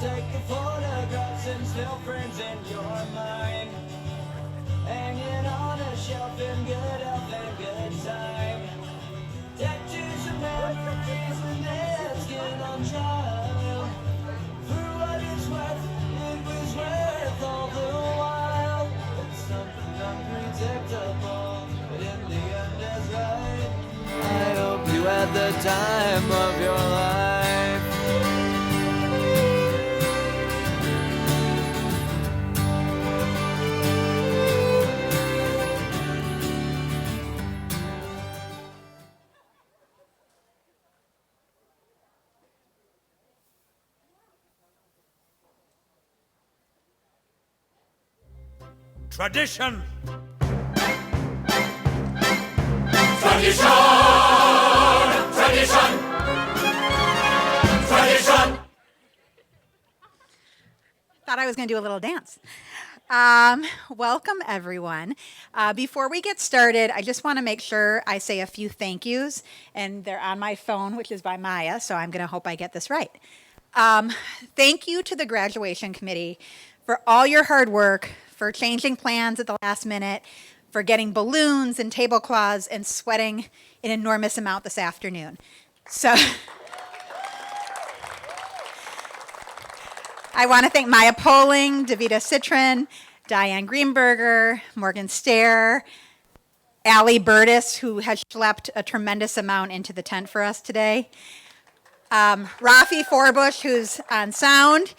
take the photographs and still frames in your mind, hanging on a shelf in good health and good time. Tattoos and memories and their skin on trial. For what it's worth, it was worth all the while. It's something unpredictable, but in the end is right. I hope you had the time of your life. Tradition. Tradition, tradition, tradition. Thought I was going to do a little dance. Welcome, everyone. Before we get started, I just want to make sure I say a few thank yous, and they're on my phone, which is by Maya, so I'm going to hope I get this right. Thank you to the graduation committee for all your hard work, for changing plans at the last minute, for getting balloons and tablecloths and sweating an enormous amount this afternoon. So I want to thank Maya Poling, Davida Citron, Diane Greenberger, Morgan Stair, Allie Burtis, who has schlepped a tremendous amount into the tent for us today, Rafi Forbush, who's on sound,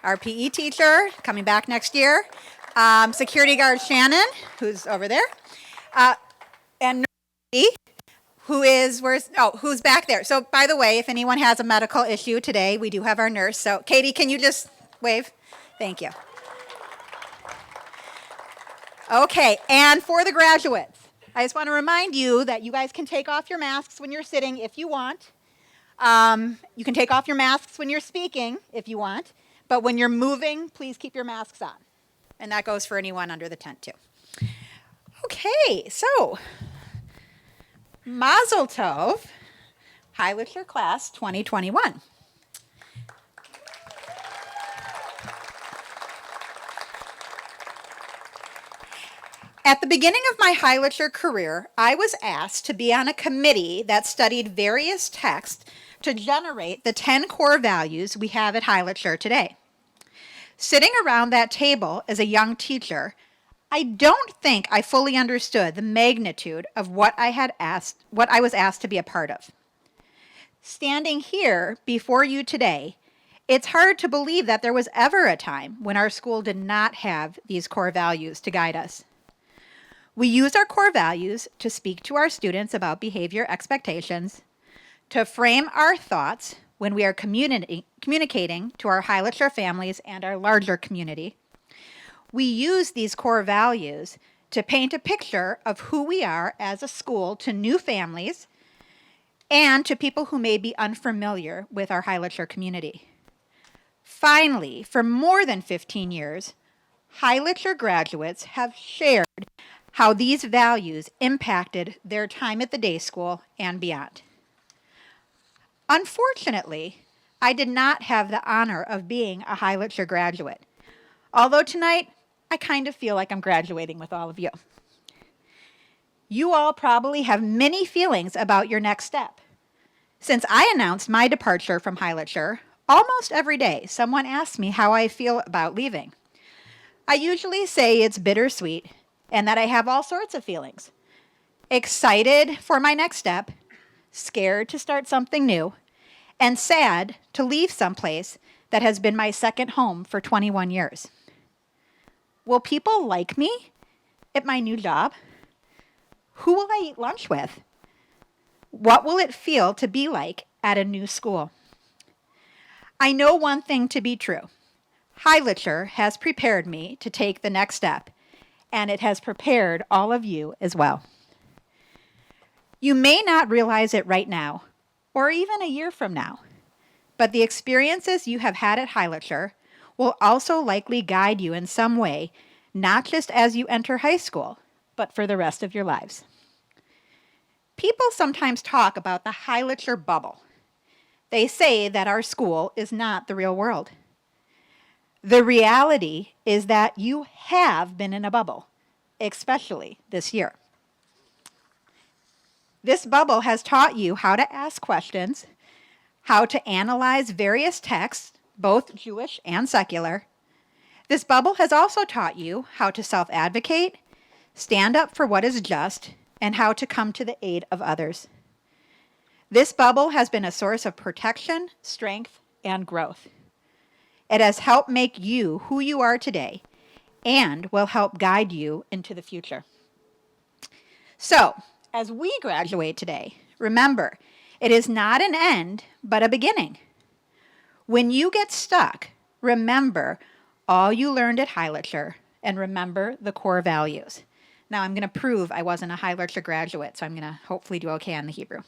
our PE teacher, coming back next year, security guard Shannon, who's over there, and who's back there. So by the way, if anyone has a medical issue today, we do have our nurse. So Katie, can you just wave? Thank you. Okay, and for the graduates, I just want to remind you that you guys can take off your masks when you're sitting if you want. You can take off your masks when you're speaking if you want, but when you're moving, please keep your masks on. And that goes for anyone under the tent too. Okay, so Mazel Tov, Highlitzer Class 2021. At the beginning of my Highlitzer career, I was asked to be on a committee that studied various texts to generate the 10 core values we have at Highlitzer today. Sitting around that table as a young teacher, I don't think I fully understood the magnitude of what I was asked to be a part of. Standing here before you today, it's hard to believe that there was ever a time when our school did not have these core values to guide us. We use our core values to speak to our students about behavior expectations, to frame our thoughts when we are communicating to our Highlitzer families and our larger community. We use these core values to paint a picture of who we are as a school to new families and to people who may be unfamiliar with our Highlitzer community. Finally, for more than 15 years, Highlitzer graduates have shared how these values impacted their time at the day school and beyond. Unfortunately, I did not have the honor of being a Highlitzer graduate, although tonight I kind of feel like I'm graduating with all of you. You all probably have many feelings about your next step. Since I announced my departure from Highlitzer, almost every day someone asks me how I feel about leaving. I usually say it's bittersweet and that I have all sorts of feelings. Excited for my next step, scared to start something new, and sad to leave someplace that has been my second home for 21 years. Will people like me at my new job? Who will I eat lunch with? What will it feel to be like at a new school? I know one thing to be true. Highlitzer has prepared me to take the next step, and it has prepared all of you as well. You may not realize it right now, or even a year from now, but the experiences you have had at Highlitzer will also likely guide you in some way, not just as you enter high school, but for the rest of your lives. People sometimes talk about the Highlitzer bubble. They say that our school is not the real world. The reality is that you have been in a bubble, especially this year. This bubble has taught you how to ask questions, how to analyze various texts, both Jewish and secular. This bubble has also taught you how to self-advocate, stand up for what is just, and how to come to the aid of others. This bubble has been a source of protection, strength, and growth. It has helped make you who you are today and will help guide you into the future. So, as we graduate today, remember, it is not an end, but a beginning. When you get stuck, remember all you learned at Heiligler and remember the core values. Now, I'm going to prove I wasn't a Heiligler graduate, so I'm going to hopefully do okay on the Hebrew.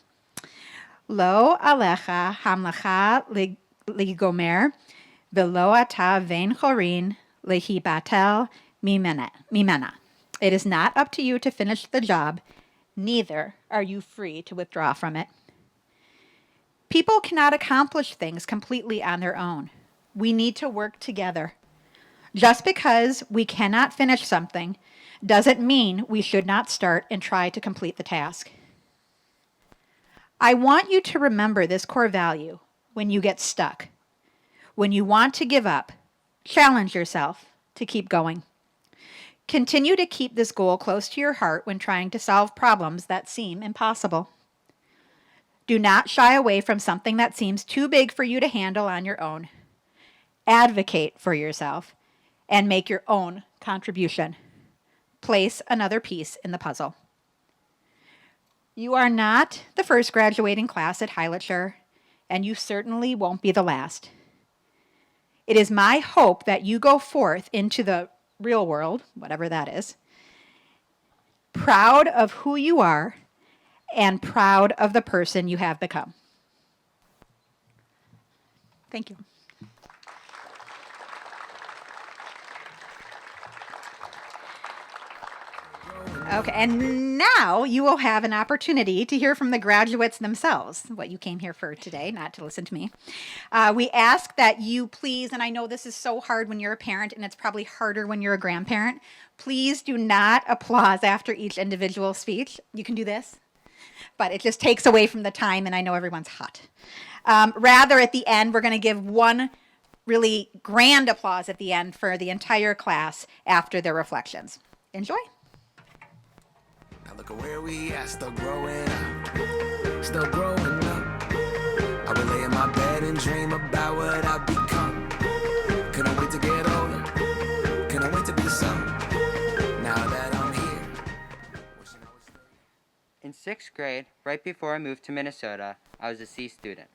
Lo alecha hamlacha ligomer, velo ata vein chorin lehibatel mimena. It is not up to you to finish the job, neither are you free to withdraw from it. People cannot accomplish things completely on their own. We need to work together. Just because we cannot finish something doesn't mean we should not start and try to complete the task. I want you to remember this core value when you get stuck. When you want to give up, challenge yourself to keep going. Continue to keep this goal close to your heart when trying to solve problems that seem impossible. Do not shy away from something that seems too big for you to handle on your own. Advocate for yourself and make your own contribution. Place another piece in the puzzle. You are not the first graduating class at Heiligler, and you certainly won't be the last. It is my hope that you go forth into the real world, whatever that is, proud of who you are and proud of the person you have become. Thank you. Okay, and now you will have an opportunity to hear from the graduates themselves, what you came here for today, not to listen to me. We ask that you please, and I know this is so hard when you're a parent, and it's probably harder when you're a grandparent, please do not applause after each individual speech. You can do this, but it just takes away from the time, and I know everyone's hot. Rather, at the end, we're going to give one really grand applause at the end for the entire class after their reflections. Enjoy. Now look at where we at, still growing up, still growing up. I would lay in my bed and dream about what I've become. Couldn't wait to get older, couldn't wait to be some. Now that I'm here, wishing I was still. In 6th grade, right before I moved to Minnesota, I was a C student.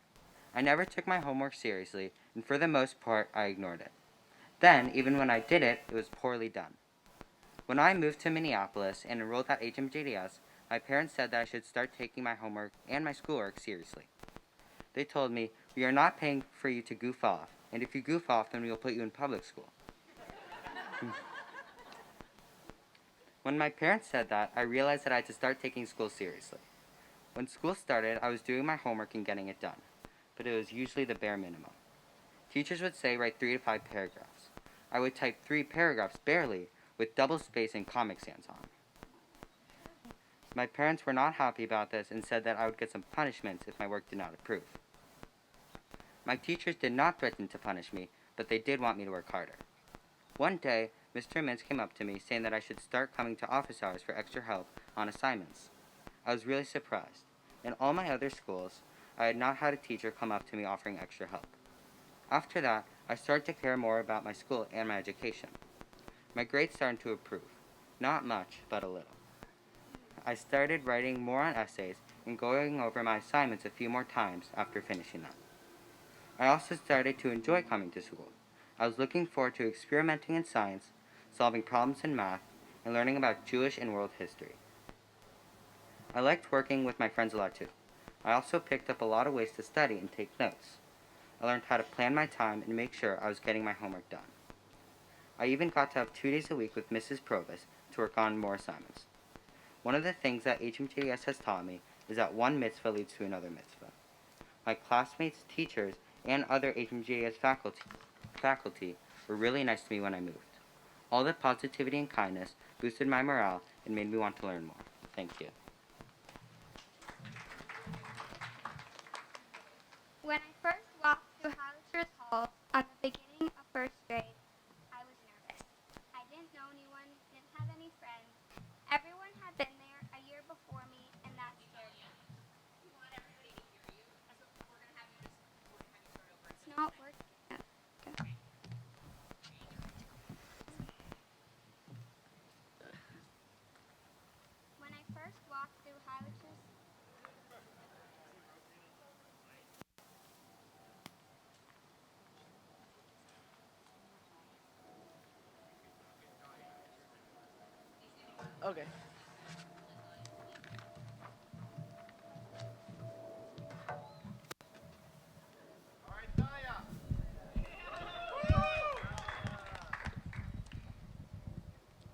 I never took my homework seriously, and for the most part, I ignored it. Then, even when I did it, it was poorly done. When I moved to Minneapolis and enrolled at HMJDS, my parents said that I should start taking my homework and my schoolwork seriously. They told me, "We are not paying for you to goof off, and if you goof off, then we will put you in public school." When my parents said that, I realized that I had to start taking school seriously. When school started, I was doing my homework and getting it done, but it was usually the bare minimum. Teachers would say write 3 to 5 paragraphs. I would type 3 paragraphs barely, with double space and Comic Sans on. My parents were not happy about this and said that I would get some punishments if my work did not approve. My teachers did not threaten to punish me, but they did want me to work harder. One day, Mr. Mintz came up to me saying that I should start coming to office hours for extra help on assignments. I was really surprised. In all my other schools, I had not had a teacher come up to me offering extra help. After that, I started to care more about my school and my education. My grades started to improve. Not much, but a little. I started writing more on essays and going over my assignments a few more times after finishing them. I also started to enjoy coming to school. I was looking forward to experimenting in science, solving problems in math, and learning about Jewish and world history. I liked working with my friends a lot too. I also picked up a lot of ways to study and take notes. I learned how to plan my time and make sure I was getting my homework done. I even got to have 2 days a week with Mrs. Provost to work on more assignments. One of the things that HMJDS has taught me is that one mitzvah leads to another mitzvah. My classmates, teachers, and other HMJDS faculty faculty were really nice to me when I moved. All the positivity and kindness boosted my morale and made me want to learn more. Thank you. When I first walked through Hollister's halls on the beginning of first grade, I was nervous. I didn't know anyone, didn't have any friends. Everyone had been there a year before me, and that scared me. We want everybody to hear you, so we're going to have you start over. It's not working. Okay. When I first walked through Hollister's Okay.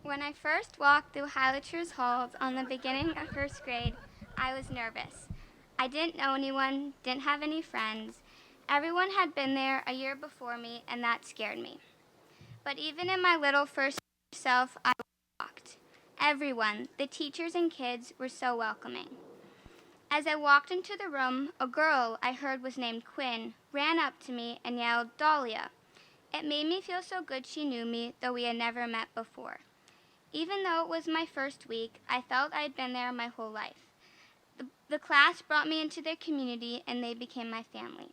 When I first walked through Highlighter's halls on the beginning of first grade, I was nervous. I didn't know anyone, didn't have any friends. Everyone had been there a year before me, and that scared me. But even in my little first self, I walked. Everyone, the teachers and kids, were so welcoming. As I walked into the room, a girl I heard was named Quinn ran up to me and yelled, "Dahlia." It made me feel so good she knew me, though we had never met before. Even though it was my first week, I felt I had been there my whole life. The class brought me into their community, and they became my family.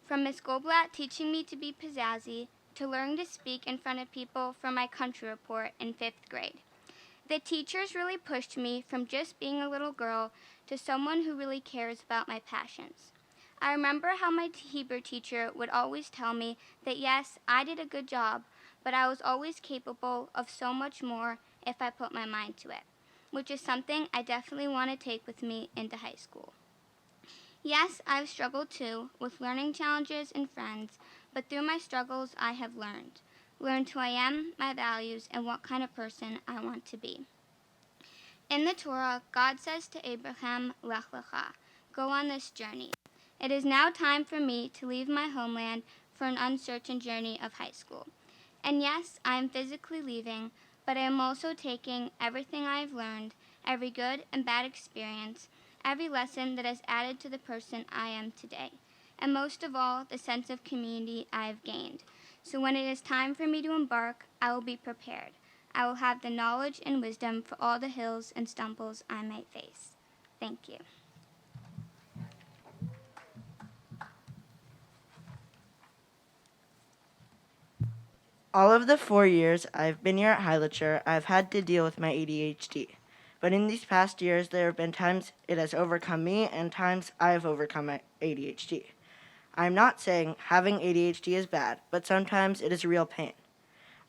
From Miss Goldblatt teaching me to be pizzazzy, to learning to speak in front of people for my country report in 5th grade. The teachers really pushed me from just being a little girl to someone who really cares about my passions. I remember how my Hebrew teacher would always tell me that yes, I did a good job, but I was always capable of so much more if I put my mind to it, which is something I definitely want to take with me into high school. Yes, I've struggled too with learning challenges and friends, but through my struggles I have learned who I am, my values, and what kind of person I want to be. In the Torah, God says to Abraham, "Lech lecha," go on this journey. It is now time for me to leave my homeland for an uncertain journey of high school. And yes, I am physically leaving, but I am also taking everything I have learned, every good and bad experience, every lesson that has added to the person I am today, and most of all, the sense of community I have gained. So when it is time for me to embark, I will be prepared. I will have the knowledge and wisdom for all the hills and stumbles I may face. Thank you. All of the 4 years I've been here at Highlighter, I've had to deal with my ADHD. But in these past years, there have been times it has overcome me and times I have overcome my ADHD. I'm not saying having ADHD is bad, but sometimes it is a real pain.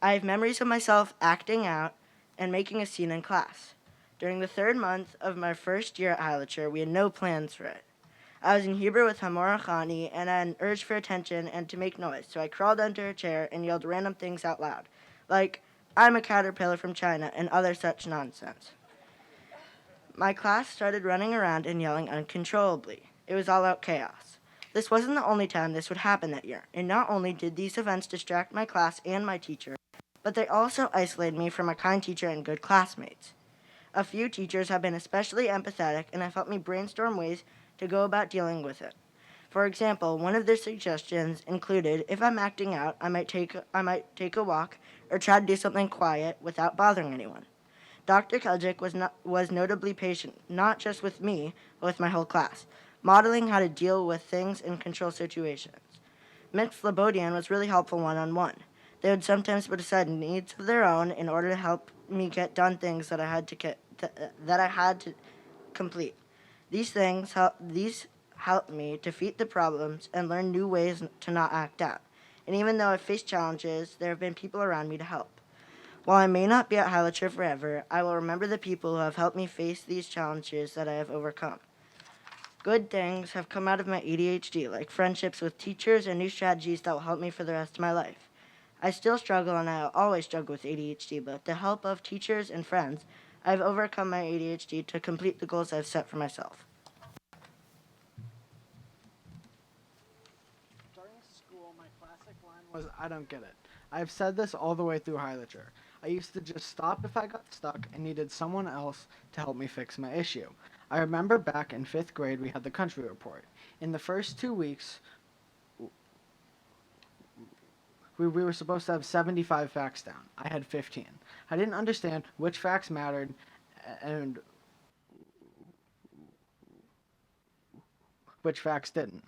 I have memories of myself acting out and making a scene in class. During the 3rd month of my first year at Highlighter, we had no plans for it. I was in Hebrew with Hamora Khani and I had an urge for attention and to make noise, so I crawled under a chair and yelled random things out loud, like, "I'm a caterpillar from China," and other such nonsense. My class started running around and yelling uncontrollably. It was all-out chaos. This wasn't the only time this would happen that year, and not only did these events distract my class and my teacher, but they also isolated me from a kind teacher and good classmates. A few teachers have been especially empathetic and have helped me brainstorm ways to go about dealing with it. For example, one of their suggestions included if I'm acting out, I might take a walk or try to do something quiet without bothering anyone. Dr. Keljik was notably patient, not just with me, but with my whole class, modeling how to deal with things and control situations. Ms. Slobodian was really helpful one-on-one. They would sometimes put aside needs of their own in order to help me get done things that I had to complete. These helped me defeat the problems and learn new ways to not act out. And even though I've faced challenges, there have been people around me to help. While I may not be at Highlighter forever, I will remember the people who have helped me face these challenges that I have overcome. Good things have come out of my ADHD, like friendships with teachers and new strategies that will help me for the rest of my life. I still struggle and I will always struggle with ADHD, but with the help of teachers and friends, I've overcome my ADHD to complete the goals I've set for myself. Starting school, my classic line was I don't get it. I've said this all the way through high literature. I used to just stop if I got stuck and needed someone else to help me fix my issue. I remember back in 5th grade we had the country report. In the first 2 weeks, we were supposed to have 75 facts down. I had 15. I didn't understand which facts mattered and which facts didn't.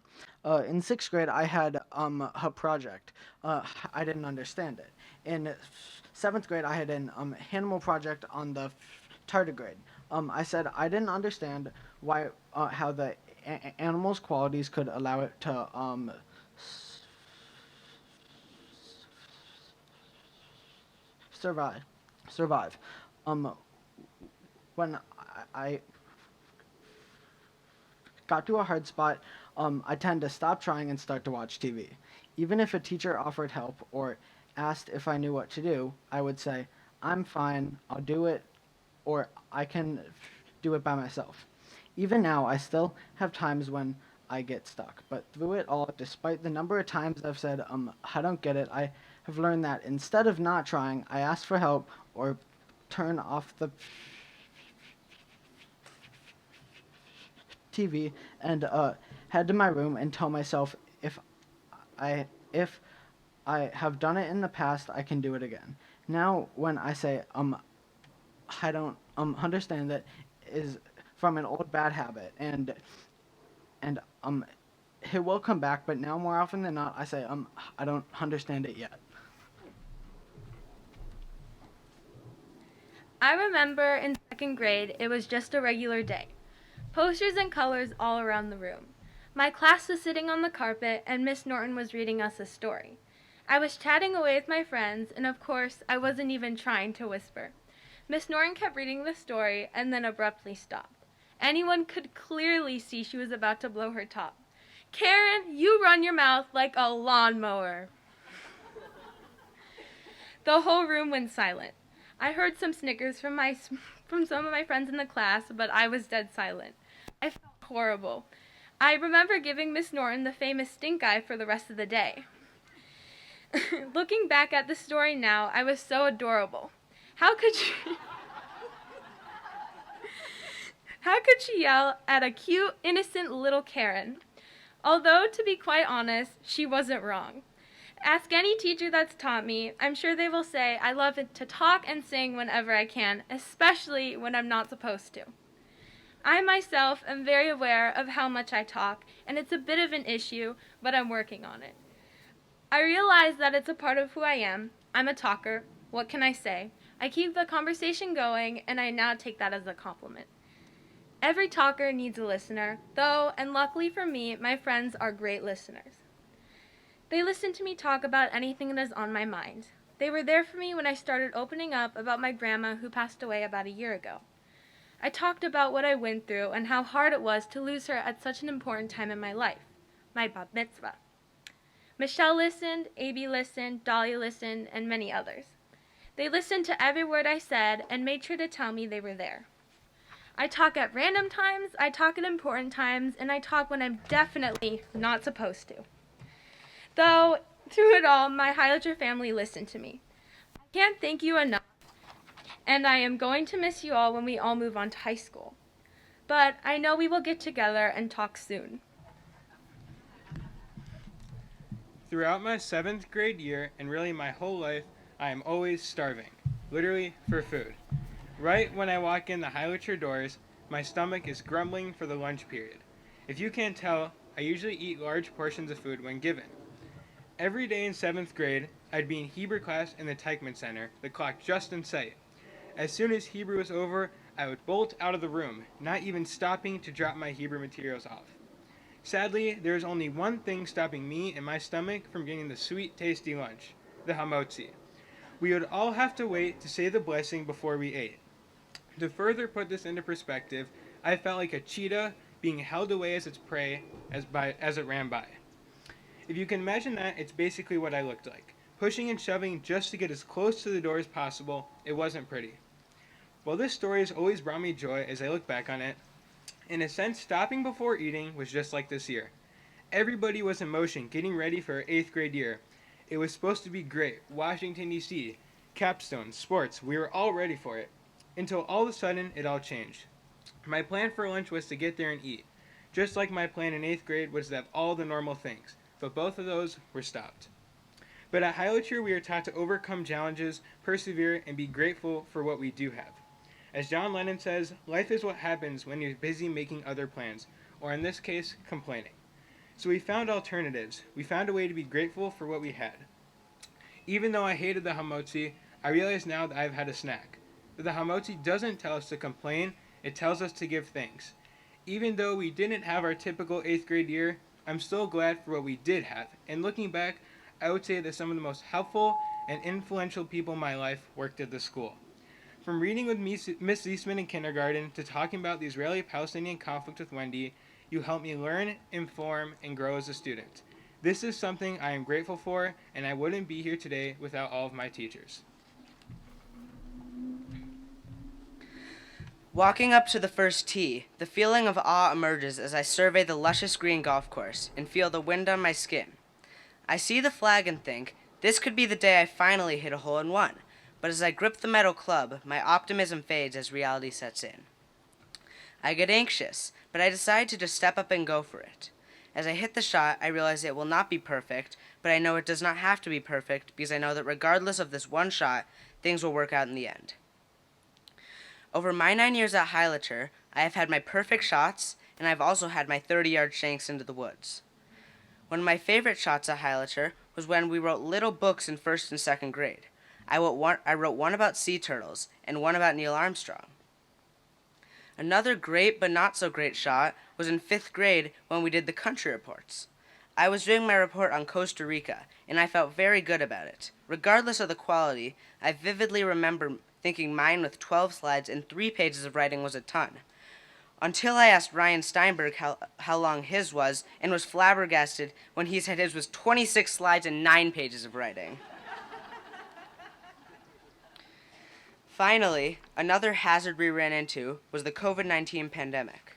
In 6th grade, I had a project. I didn't understand it. In 7th grade, I had an animal project on the tardigrade. I said I didn't understand why how the animal's qualities could allow it to survive. When I got to a hard spot, I tend to stop trying and start to watch TV. Even if a teacher offered help or asked if I knew what to do, I would say, I'm fine, I'll do it, or I can do it by myself. Even now, I still have times when I get stuck. But through it all, despite the number of times I've said, I don't get it, I have learned that instead of not trying, I ask for help or turn off the TV and head to my room and tell myself if I have done it in the past, I can do it again. Now, when I say I don't understand that is from an old bad habit, and it will come back. But now, more often than not, I say I don't understand it yet. I remember in 2nd grade, it was just a regular day. Posters and colors all around the room. My class was sitting on the carpet, and Miss Norton was reading us a story. I was chatting away with my friends, and of course, I wasn't even trying to whisper. Miss Norton kept reading the story and then abruptly stopped. Anyone could clearly see she was about to blow her top. Karen, you run your mouth like a lawnmower. The whole room went silent. I heard some snickers from some of my friends in the class, but I was dead silent. I felt horrible. I remember giving Miss Norton the famous stink eye for the rest of the day. Looking back at the story now, I was so adorable. How could she yell at a cute, innocent little Karen? Although, to be quite honest, she wasn't wrong. Ask any teacher that's taught me, I'm sure they will say I love it to talk and sing whenever I can, especially when I'm not supposed to. I myself am very aware of how much I talk, and it's a bit of an issue, but I'm working on it. I realize that it's a part of who I am. I'm a talker. What can I say? I keep the conversation going, and I now take that as a compliment. Every talker needs a listener, though, and luckily for me, my friends are great listeners. They listen to me talk about anything that is on my mind. They were there for me when I started opening up about my grandma who passed away about a year ago. I talked about what I went through and how hard it was to lose her at such an important time in my life, my bat mitzvah. Michelle listened, A.B. listened, Dahlia listened, and many others. They listened to every word I said and made sure to tell me they were there. I talk at random times, I talk at important times, and I talk when I'm definitely not supposed to. Though, through it all, my Highlander family listened to me. I can't thank you enough, and I am going to miss you all when we all move on to high school. But I know we will get together and talk soon. Throughout my 7th grade year, and really my whole life, I am always starving, literally for food. Right when I walk in the Highlander doors, my stomach is grumbling for the lunch period. If you can't tell, I usually eat large portions of food when given. Every day in 7th grade, I'd be in Hebrew class in the Teichman Center, the clock just in sight. As soon as Hebrew was over, I would bolt out of the room, not even stopping to drop my Hebrew materials off. Sadly, there is only one thing stopping me and my stomach from getting the sweet, tasty lunch, the hamotzi. We would all have to wait to say the blessing before we ate. To further put this into perspective, I felt like a cheetah being held away as its prey as it ran by. If you can imagine that, it's basically what I looked like. Pushing and shoving just to get as close to the door as possible, it wasn't pretty. While this story has always brought me joy as I look back on it, in a sense, stopping before eating was just like this year. Everybody was in motion, getting ready for our 8th grade year. It was supposed to be great. Washington, D.C., capstone, sports, we were all ready for it. Until all of a sudden, it all changed. My plan for lunch was to get there and eat. Just like my plan in 8th grade was to have all the normal things, but both of those were stopped. But at Highlature, we are taught to overcome challenges, persevere, and be grateful for what we do have. As John Lennon says, life is what happens when you're busy making other plans, or in this case, complaining. So we found alternatives. We found a way to be grateful for what we had. Even though I hated the hamotzi, I realize now that I've had a snack. But the hamotzi doesn't tell us to complain, it tells us to give thanks. Even though we didn't have our typical 8th grade year, I'm still glad for what we did have. And looking back, I would say that some of the most helpful and influential people in my life worked at the school. From reading with Miss Eastman in kindergarten to talking about the Israeli-Palestinian conflict with Wendy, you helped me learn, inform, and grow as a student. This is something I am grateful for, and I wouldn't be here today without all of my teachers. Walking up to the first tee, the feeling of awe emerges as I survey the luscious green golf course and feel the wind on my skin. I see the flag and think, this could be the day I finally hit a hole in one. But as I grip the metal club, my optimism fades as reality sets in. I get anxious, but I decide to just step up and go for it. As I hit the shot, I realize it will not be perfect, but I know it does not have to be perfect because I know that regardless of this one shot, things will work out in the end. Over my 9 years at Highlature, I have had my perfect shots, and I've also had my 30-yard shanks into the woods. One of my favorite shots at Highlature was when we wrote little books in 1st and 2nd grade. I wrote one about sea turtles and one about Neil Armstrong. Another great but not so great shot was in 5th grade when we did the country reports. I was doing my report on Costa Rica, and I felt very good about it. Regardless of the quality, I vividly remember thinking mine with 12 slides and 3 pages of writing was a ton. Until I asked Ryan Steinberg how long his was, and was flabbergasted when he said his was 26 slides and 9 pages of writing. Finally, another hazard we ran into was the COVID-19 pandemic.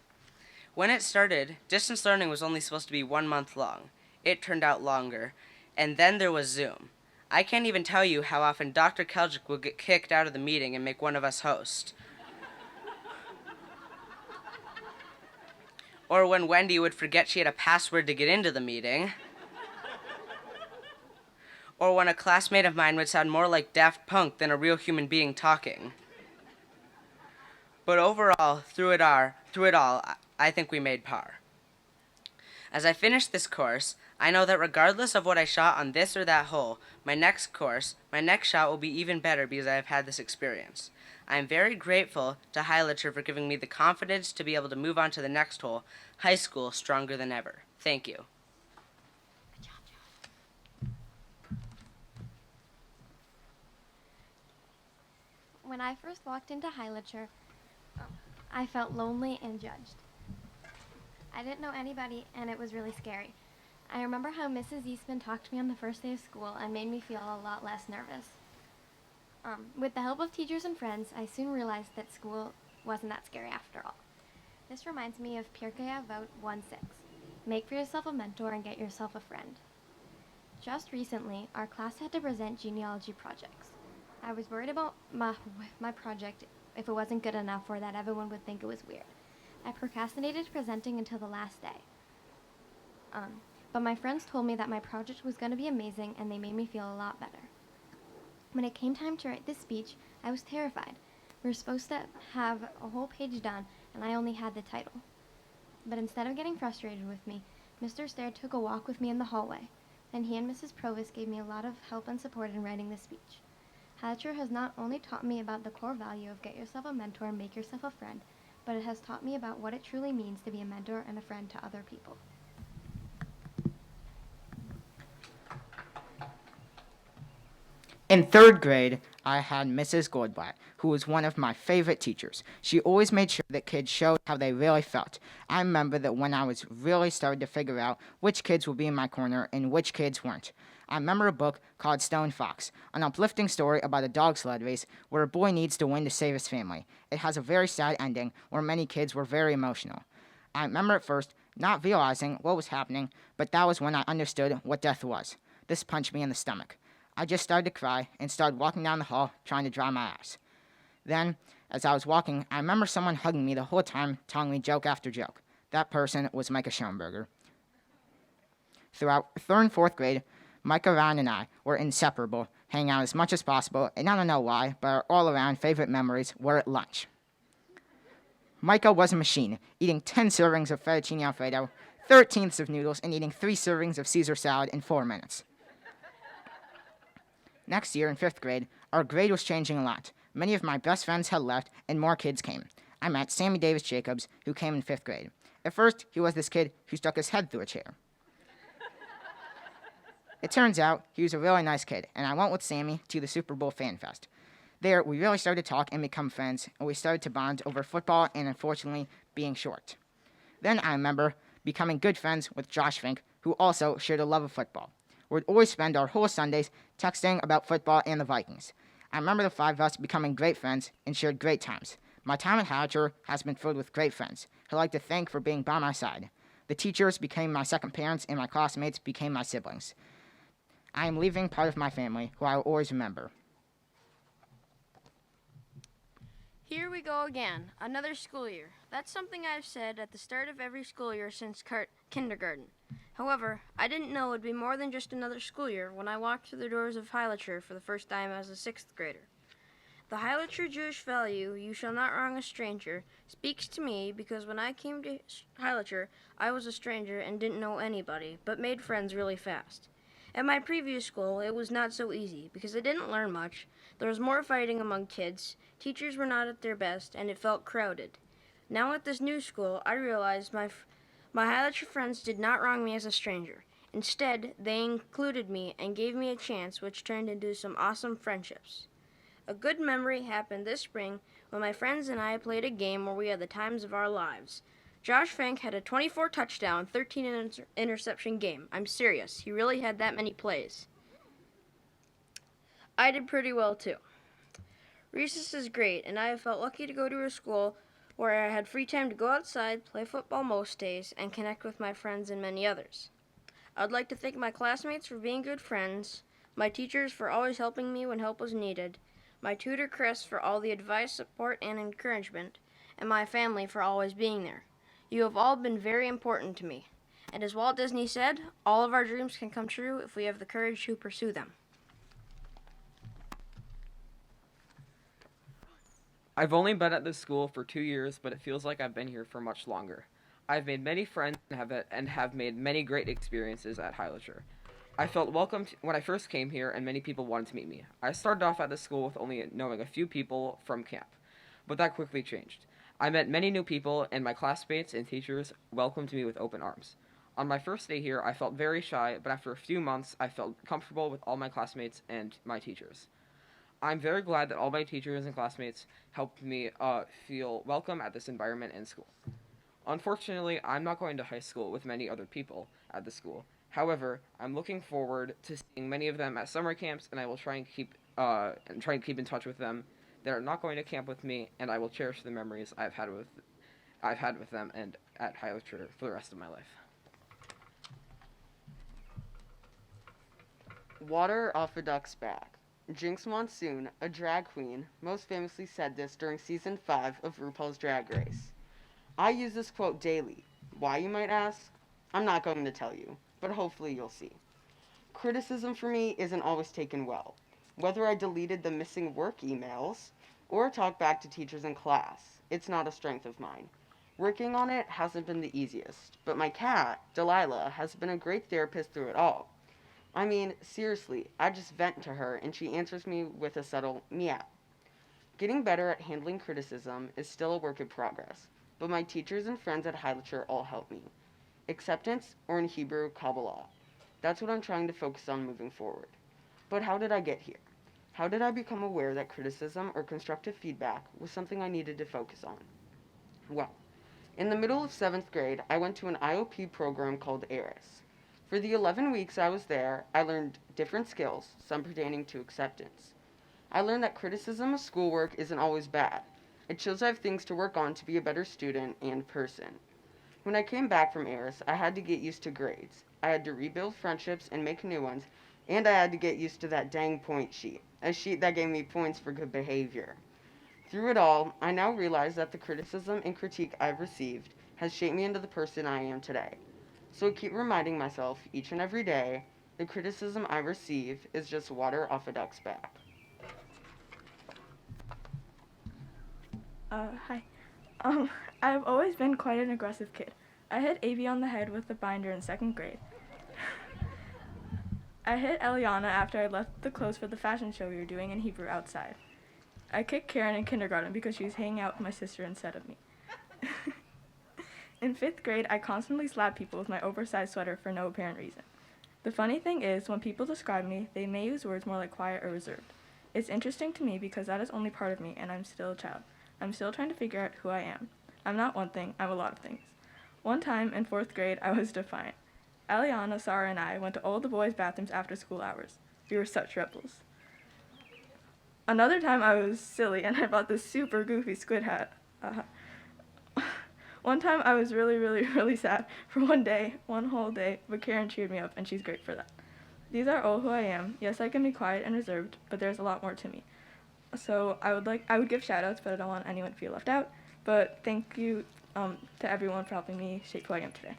When it started, distance learning was only supposed to be 1 month long. It turned out longer. And then there was Zoom. I can't even tell you how often Dr. Keljik would get kicked out of the meeting and make one of us host. Or when Wendy would forget she had a password to get into the meeting. Or when a classmate of mine would sound more like Daft Punk than a real human being talking. But overall, through it all, I think we made par. As I finish this course, I know that regardless of what I shot on this or that hole, my next shot will be even better because I have had this experience. I am very grateful to Highlature for giving me the confidence to be able to move on to the next hole, high school, stronger than ever. Thank you. When I first walked into Highlature, I felt lonely and judged. I didn't know anybody, and it was really scary. I remember how Mrs. Eastman talked to me on the first day of school and made me feel a lot less nervous. With the help of teachers and friends, I soon realized that school wasn't that scary after all. This reminds me of Pirkei Avot 1:6. Make for yourself a mentor and get yourself a friend. Just recently, our class had to present genealogy projects. I was worried about my project if it wasn't good enough or that everyone would think it was weird. I procrastinated presenting until the last day. But my friends told me that my project was going to be amazing and they made me feel a lot better. When it came time to write this speech, I was terrified. We were supposed to have a whole page done and I only had the title. But instead of getting frustrated with me, Mr. Stair took a walk with me in the hallway, and he and Mrs. Provost gave me a lot of help and support in writing this speech. Highlature has not only taught me about the core value of get yourself a mentor and make yourself a friend, but it has taught me about what it truly means to be a mentor and a friend to other people. In 3rd grade, I had Mrs. Goldblatt, who was one of my favorite teachers. She always made sure that kids showed how they really felt. I remember that when I was really starting to figure out which kids would be in my corner and which kids weren't. I remember a book called Stone Fox, an uplifting story about a dog sled race where a boy needs to win to save his family. It has a very sad ending where many kids were very emotional. I remember at first not realizing what was happening, but that was when I understood what death was. This punched me in the stomach. I just started to cry and started walking down the hall trying to dry my eyes. Then, as I was walking, I remember someone hugging me the whole time, telling me joke after joke. That person was Micah Schoenberger. Throughout 3rd and 4th grade, Micah, Ryan, and I were inseparable, hanging out as much as possible, and I don't know why, but our all-around favorite memories were at lunch. Micah was a machine, eating 10 servings of fettuccine alfredo, 13ths of noodles, and eating 3 servings of Caesar salad in 4 minutes. Next year, in 5th grade, our grade was changing a lot. Many of my best friends had left, and more kids came. I met Sammy Davis Jacobs, who came in 5th grade. At first, he was this kid who stuck his head through a chair. It turns out he was a really nice kid, and I went with Sammy to the Super Bowl Fan Fest. There, we really started to talk and become friends, and we started to bond over football and, unfortunately, being short. Then I remember becoming good friends with Josh Fink, who also shared a love of football. We'd always spend our whole Sundays texting about football and the Vikings. I remember the 5 of us becoming great friends and shared great times. My time at Hatcher has been filled with great friends, who I'd like to thank for being by my side. The teachers became my second parents, and my classmates became my siblings. I am leaving part of my family, who I will always remember. Here we go again, another school year. That's something I've said at the start of every school year since kindergarten. However, I didn't know it would be more than just another school year when I walked through the doors of Heilacher for the first time as a 6th grader. The Heilacher Jewish value, you shall not wrong a stranger, speaks to me because when I came to Heilacher, I was a stranger and didn't know anybody, but made friends really fast. At my previous school, it was not so easy because I didn't learn much. There was more fighting among kids, teachers were not at their best, and it felt crowded. Now at this new school, I realized my Heilacher friends did not wrong me as a stranger. Instead, they included me and gave me a chance, which turned into some awesome friendships. A good memory happened this spring when my friends and I played a game where we had the times of our lives. Josh Fink had a 24 touchdown, 13 interception game. I'm serious. He really had that many plays. I did pretty well too. Recess is great, and I have felt lucky to go to a school where I had free time to go outside, play football most days, and connect with my friends and many others. I'd like to thank my classmates for being good friends, my teachers for always helping me when help was needed, my tutor Chris for all the advice, support, and encouragement, and my family for always being there. You have all been very important to me. And as Walt Disney said, all of our dreams can come true if we have the courage to pursue them. I've only been at this school for 2 years, but it feels like I've been here for much longer. I've made many friends and have made many great experiences at Heilacher. I felt welcomed when I first came here, and many people wanted to meet me. I started off at this school with only knowing a few people from camp, but that quickly changed. I met many new people, and my classmates and teachers welcomed me with open arms. On my first day here, I felt very shy, but after a few months, I felt comfortable with all my classmates and my teachers. I'm very glad that all my teachers and classmates helped me feel welcome at this environment and school. Unfortunately, I'm not going to high school with many other people at the school. However, I'm looking forward to seeing many of them at summer camps, and I will try and keep in touch with them. They're not going to camp with me, and I will cherish the memories I've had with them and at Heilacher for the rest of my life. Water off a duck's back. Jinx Monsoon, a drag queen, most famously said this during season 5 of RuPaul's Drag Race. I use this quote daily. Why, you might ask? I'm not going to tell you, but hopefully you'll see. Criticism for me isn't always taken well. Whether I deleted the missing work emails or talked back to teachers in class, it's not a strength of mine. Working on it hasn't been the easiest, but my cat, Delilah, has been a great therapist through it all. I mean, seriously, I just vent to her and she answers me with a subtle meow. Getting better at handling criticism is still a work in progress, but my teachers and friends at Heilacher all help me. Acceptance, or in Hebrew, Kabbalah. That's what I'm trying to focus on moving forward. But how did I get here? How did I become aware that criticism or constructive feedback was something I needed to focus on? Well, in the middle of 7th grade, I went to an IOP program called ARIS. For the 11 weeks I was there, I learned different skills, some pertaining to acceptance. I learned that criticism of schoolwork isn't always bad. It shows I have things to work on to be a better student and person. When I came back from ARIS, I had to get used to grades. I had to rebuild friendships and make new ones, And I had to get used to that dang point sheet, a sheet that gave me points for good behavior. Through it all, I now realize that the criticism and critique I've received has shaped me into the person I am today. So I keep reminding myself each and every day the criticism I receive is just water off a duck's back. Hi. I've always been quite an aggressive kid. I hit Avi on the head with a binder in 2nd grade. I hit Eliana after I left the clothes for the fashion show we were doing in Hebrew outside. I kicked Karen in kindergarten because she was hanging out with my sister instead of me. In 5th grade, I constantly slapped people with my oversized sweater for no apparent reason. The funny thing is, when people describe me, they may use words more like quiet or reserved. It's interesting to me because that is only part of me, and I'm still a child. I'm still trying to figure out who I am. I'm not one thing, I'm a lot of things. One time, in 4th grade, I was defiant. Aliana, Sarah, and I went to all the boys' bathrooms after school hours. We were such rebels. Another time I was silly and I bought this super goofy squid hat. One time I was really sad for one whole day, but Karen cheered me up and she's great for that. These are all who I am. Yes, I can be quiet and reserved, but there's a lot more to me. So I would give shout outs, but I don't want anyone to feel left out. But thank you to everyone for helping me shape who I am today.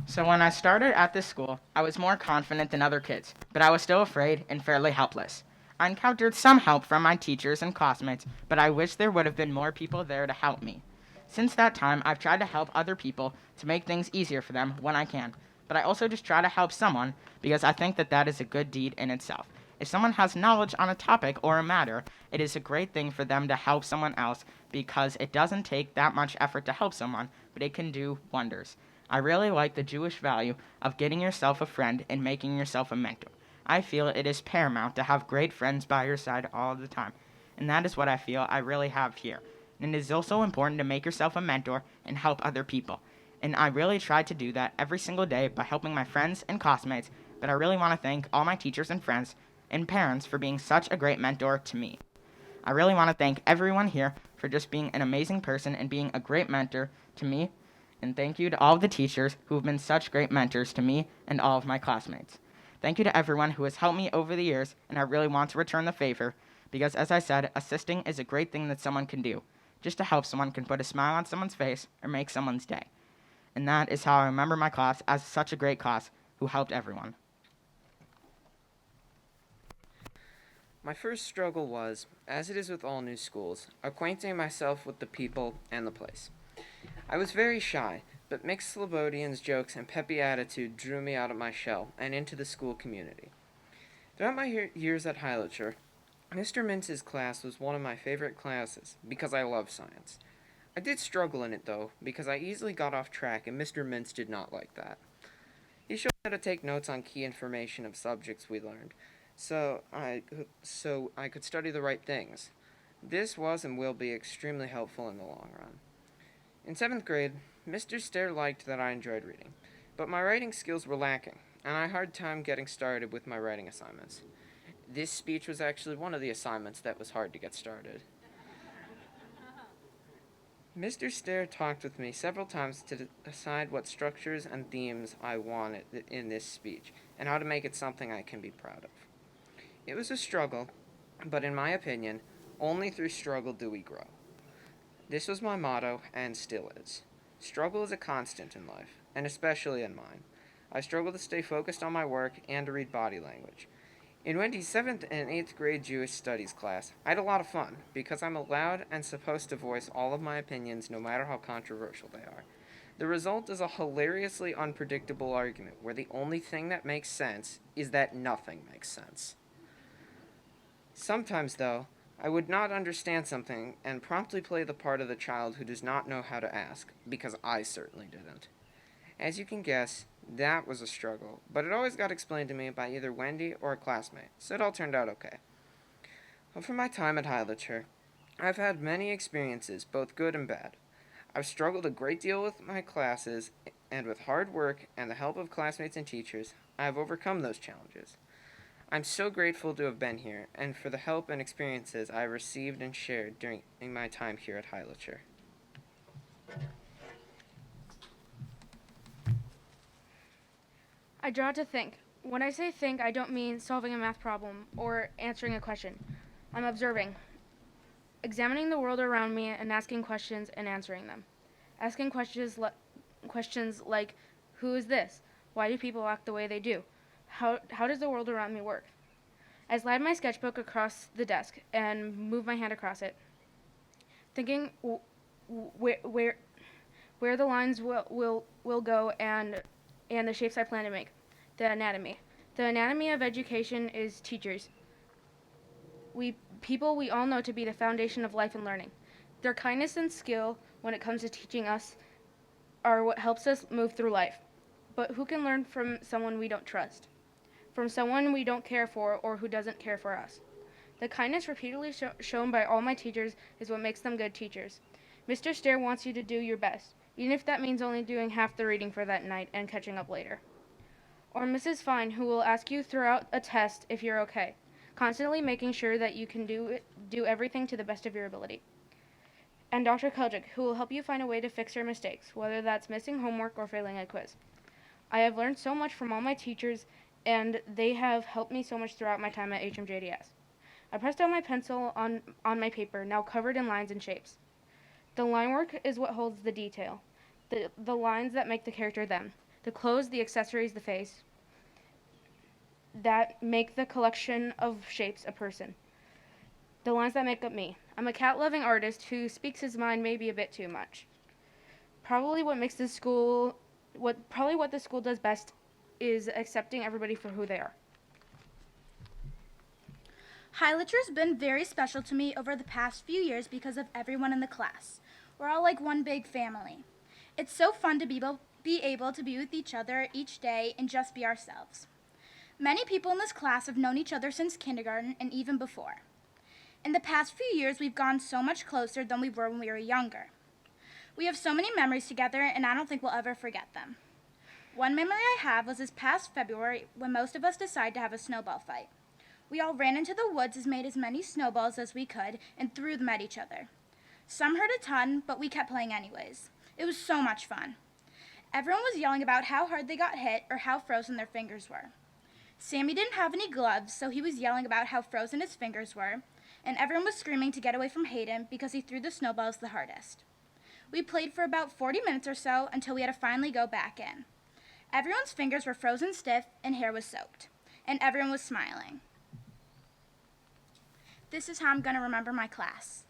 So when I started at this school, I was more confident than other kids, but I was still afraid and fairly helpless. I encountered some help from my teachers and classmates, but I wish there would have been more people there to help me. Since that time, I've tried to help other people to make things easier for them when I can, but I also just try to help someone because I think that that is a good deed in itself. If someone has knowledge on a topic or a matter, it is a great thing for them to help someone else because it doesn't take that much effort to help someone, but it can do wonders. I really like the Jewish value of getting yourself a friend and making yourself a mentor. I feel it is paramount to have great friends by your side all the time, and that is what I feel I really have here. And it is also important to make yourself a mentor and help other people. And I really try to do that every single day by helping my friends and classmates, but I really want to thank all my teachers and friends and parents for being such a great mentor to me. I really want to thank everyone here for just being an amazing person and being a great mentor to me. And thank you to all of the teachers who have been such great mentors to me and all of my classmates. Thank you to everyone who has helped me over the years, and I really want to return the favor because, as I said, assisting is a great thing that someone can do. Just to help someone can put a smile on someone's face or make someone's day. And that is how I remember my class as such a great class who helped everyone. My first struggle was, as it is with all new schools, acquainting myself with the people and the place. I was very shy, but Mick Slobodian's jokes and peppy attitude drew me out of my shell and into the school community. Throughout my years at Highlater, Mr. Mintz's class was one of my favorite classes because I love science. I did struggle in it though, because I easily got off track and Mr. Mintz did not like that. He showed me how to take notes on key information of subjects we learned, so I could study the right things. This was and will be extremely helpful in the long run. In 7th grade, Mr. Stair liked that I enjoyed reading, but my writing skills were lacking, and I had a hard time getting started with my writing assignments. This speech was actually one of the assignments that was hard to get started. Mr. Stair talked with me several times to decide what structures and themes I wanted in this speech, and how to make it something I can be proud of. It was a struggle, but in my opinion, only through struggle do we grow. This was my motto, and still is. Struggle is a constant in life, and especially in mine. I struggle to stay focused on my work and to read body language. In Wendy's 7th and 8th grade Jewish Studies class, I had a lot of fun, because I'm allowed and supposed to voice all of my opinions no matter how controversial they are. The result is a hilariously unpredictable argument, where the only thing that makes sense is that nothing makes sense. Sometimes, though, I would not understand something and promptly play the part of the child who does not know how to ask, because I certainly didn't. As you can guess, that was a struggle, but it always got explained to me by either Wendy or a classmate, so it all turned out okay. Well, for my time at Highlater, I've had many experiences, both good and bad. I've struggled a great deal with my classes, and with hard work and the help of classmates and teachers, I have overcome those challenges. I'm so grateful to have been here, and for the help and experiences I received and shared during my time here at Highlater. I draw to think, When I say think, I don't mean solving a math problem or answering a question. I'm observing, examining the world around me and asking questions and answering them. Asking questions like, who is this? Why do people act the way they do? How does the world around me work? I slide my sketchbook across the desk and move my hand across it, thinking where the lines will go and the shapes I plan to make. The anatomy. The anatomy of education is teachers. We all know to be the foundation of life and learning. Their kindness and skill when it comes to teaching us are what helps us move through life. But who can learn from someone we don't trust? From someone we don't care for or who doesn't care for us? The kindness repeatedly shown by all my teachers is what makes them good teachers. Mr. Stair wants you to do your best, even if that means only doing half the reading for that night and catching up later. Or Mrs. Fine, who will ask you throughout a test if you're okay, constantly making sure that you can do everything to the best of your ability. And Dr. Kojic, who will help you find a way to fix your mistakes, whether that's missing homework or failing a quiz. I have learned so much from all my teachers, and they have helped me so much throughout my time at HMJDS. I pressed down my pencil on my paper, now covered in lines and shapes. The line work is what holds the detail, the lines that make the character them, the clothes, the accessories, the face, that make the collection of shapes a person. The lines that make up me. I'm a cat-loving artist who speaks his mind maybe a bit too much. Probably what the school does best is accepting everybody for who they are. High Literature's been very special to me over the past few years because of everyone in the class. We're all like one big family. It's so fun to be able to be with each other each day and just be ourselves. Many people in this class have known each other since kindergarten and even before. In the past few years, we've gotten so much closer than we were when we were younger. We have so many memories together, and I don't think we'll ever forget them. One memory I have was this past February when most of us decided to have a snowball fight. We all ran into the woods, made as many snowballs as we could, and threw them at each other. Some hurt a ton, but we kept playing anyways. It was so much fun. Everyone was yelling about how hard they got hit or how frozen their fingers were. Sammy didn't have any gloves, so he was yelling about how frozen his fingers were, and everyone was screaming to get away from Hayden because he threw the snowballs the hardest. We played for about 40 minutes or so until we had to finally go back in. Everyone's fingers were frozen stiff and hair was soaked, and everyone was smiling. This is how I'm going to remember my class.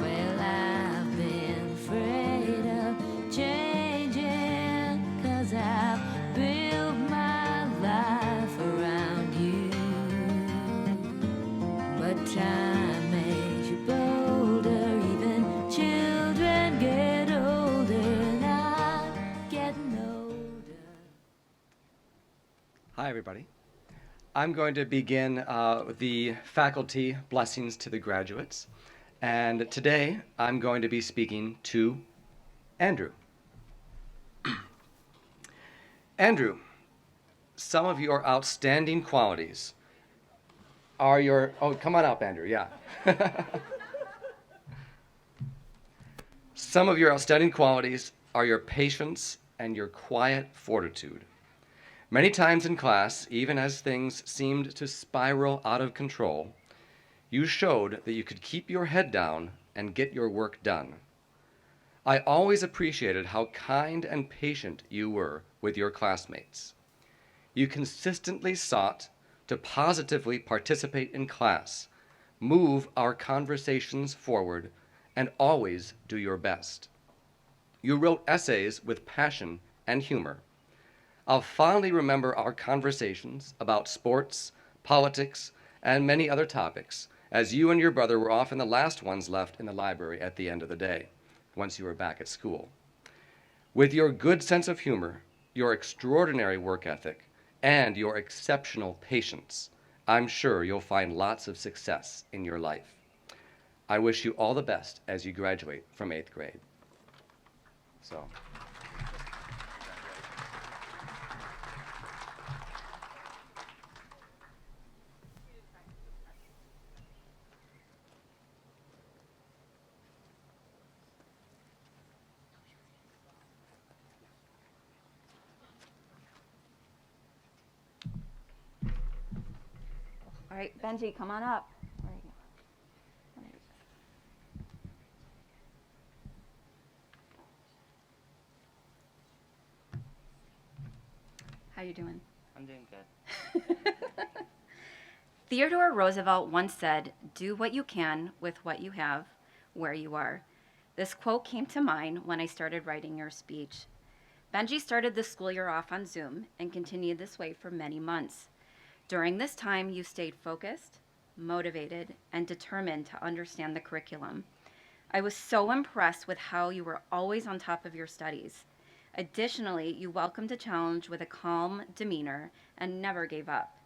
Well, I've been afraid of changing, 'cause I've built my life around you. But time makes you bolder, even children get older, and I'm getting older. Hi, everybody. I'm going to begin the faculty blessings to the graduates. And today, I'm going to be speaking to Andrew. Andrew, some of your outstanding qualities are your... Oh, come on up, Andrew, yeah. Some of your outstanding qualities are your patience and your quiet fortitude. Many times in class, even as things seemed to spiral out of control, you showed that you could keep your head down and get your work done. I always appreciated how kind and patient you were with your classmates. You consistently sought to positively participate in class, move our conversations forward, and always do your best. You wrote essays with passion and humor. I'll fondly remember our conversations about sports, politics, and many other topics, as you and your brother were often the last ones left in the library at the end of the day, once you were back at school. With your good sense of humor, your extraordinary work ethic, and your exceptional patience, I'm sure you'll find lots of success in your life. I wish you all the best as you graduate from 8th grade. So. All right, Benji, come on up. Where are you? There he is. How you doing? I'm doing good. Theodore Roosevelt once said, "Do what you can with what you have, where you are." This quote came to mind when I started writing your speech. Benji started the school year off on Zoom and continued this way for many months. During this time, you stayed focused, motivated, and determined to understand the curriculum. I was so impressed with how you were always on top of your studies. Additionally, you welcomed a challenge with a calm demeanor and never gave up.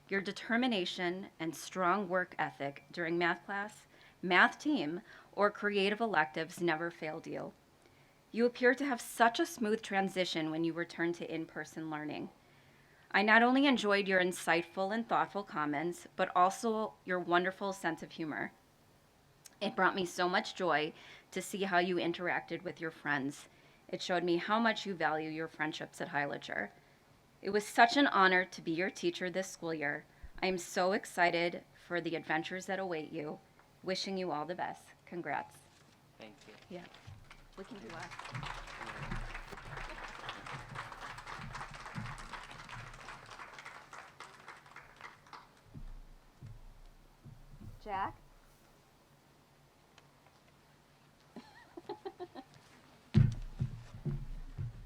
Your determination and strong work ethic during math class, math team, or creative electives never failed you. You appear to have such a smooth transition when you returned to in-person learning. I not only enjoyed your insightful and thoughtful comments, but also your wonderful sense of humor. It brought me so much joy to see how you interacted with your friends. It showed me how much you value your friendships at Highlacher. It was such an honor to be your teacher this school year. I am so excited for the adventures that await you. Wishing you all the best. Congrats. Thank you. Yeah. We can do that. Jack?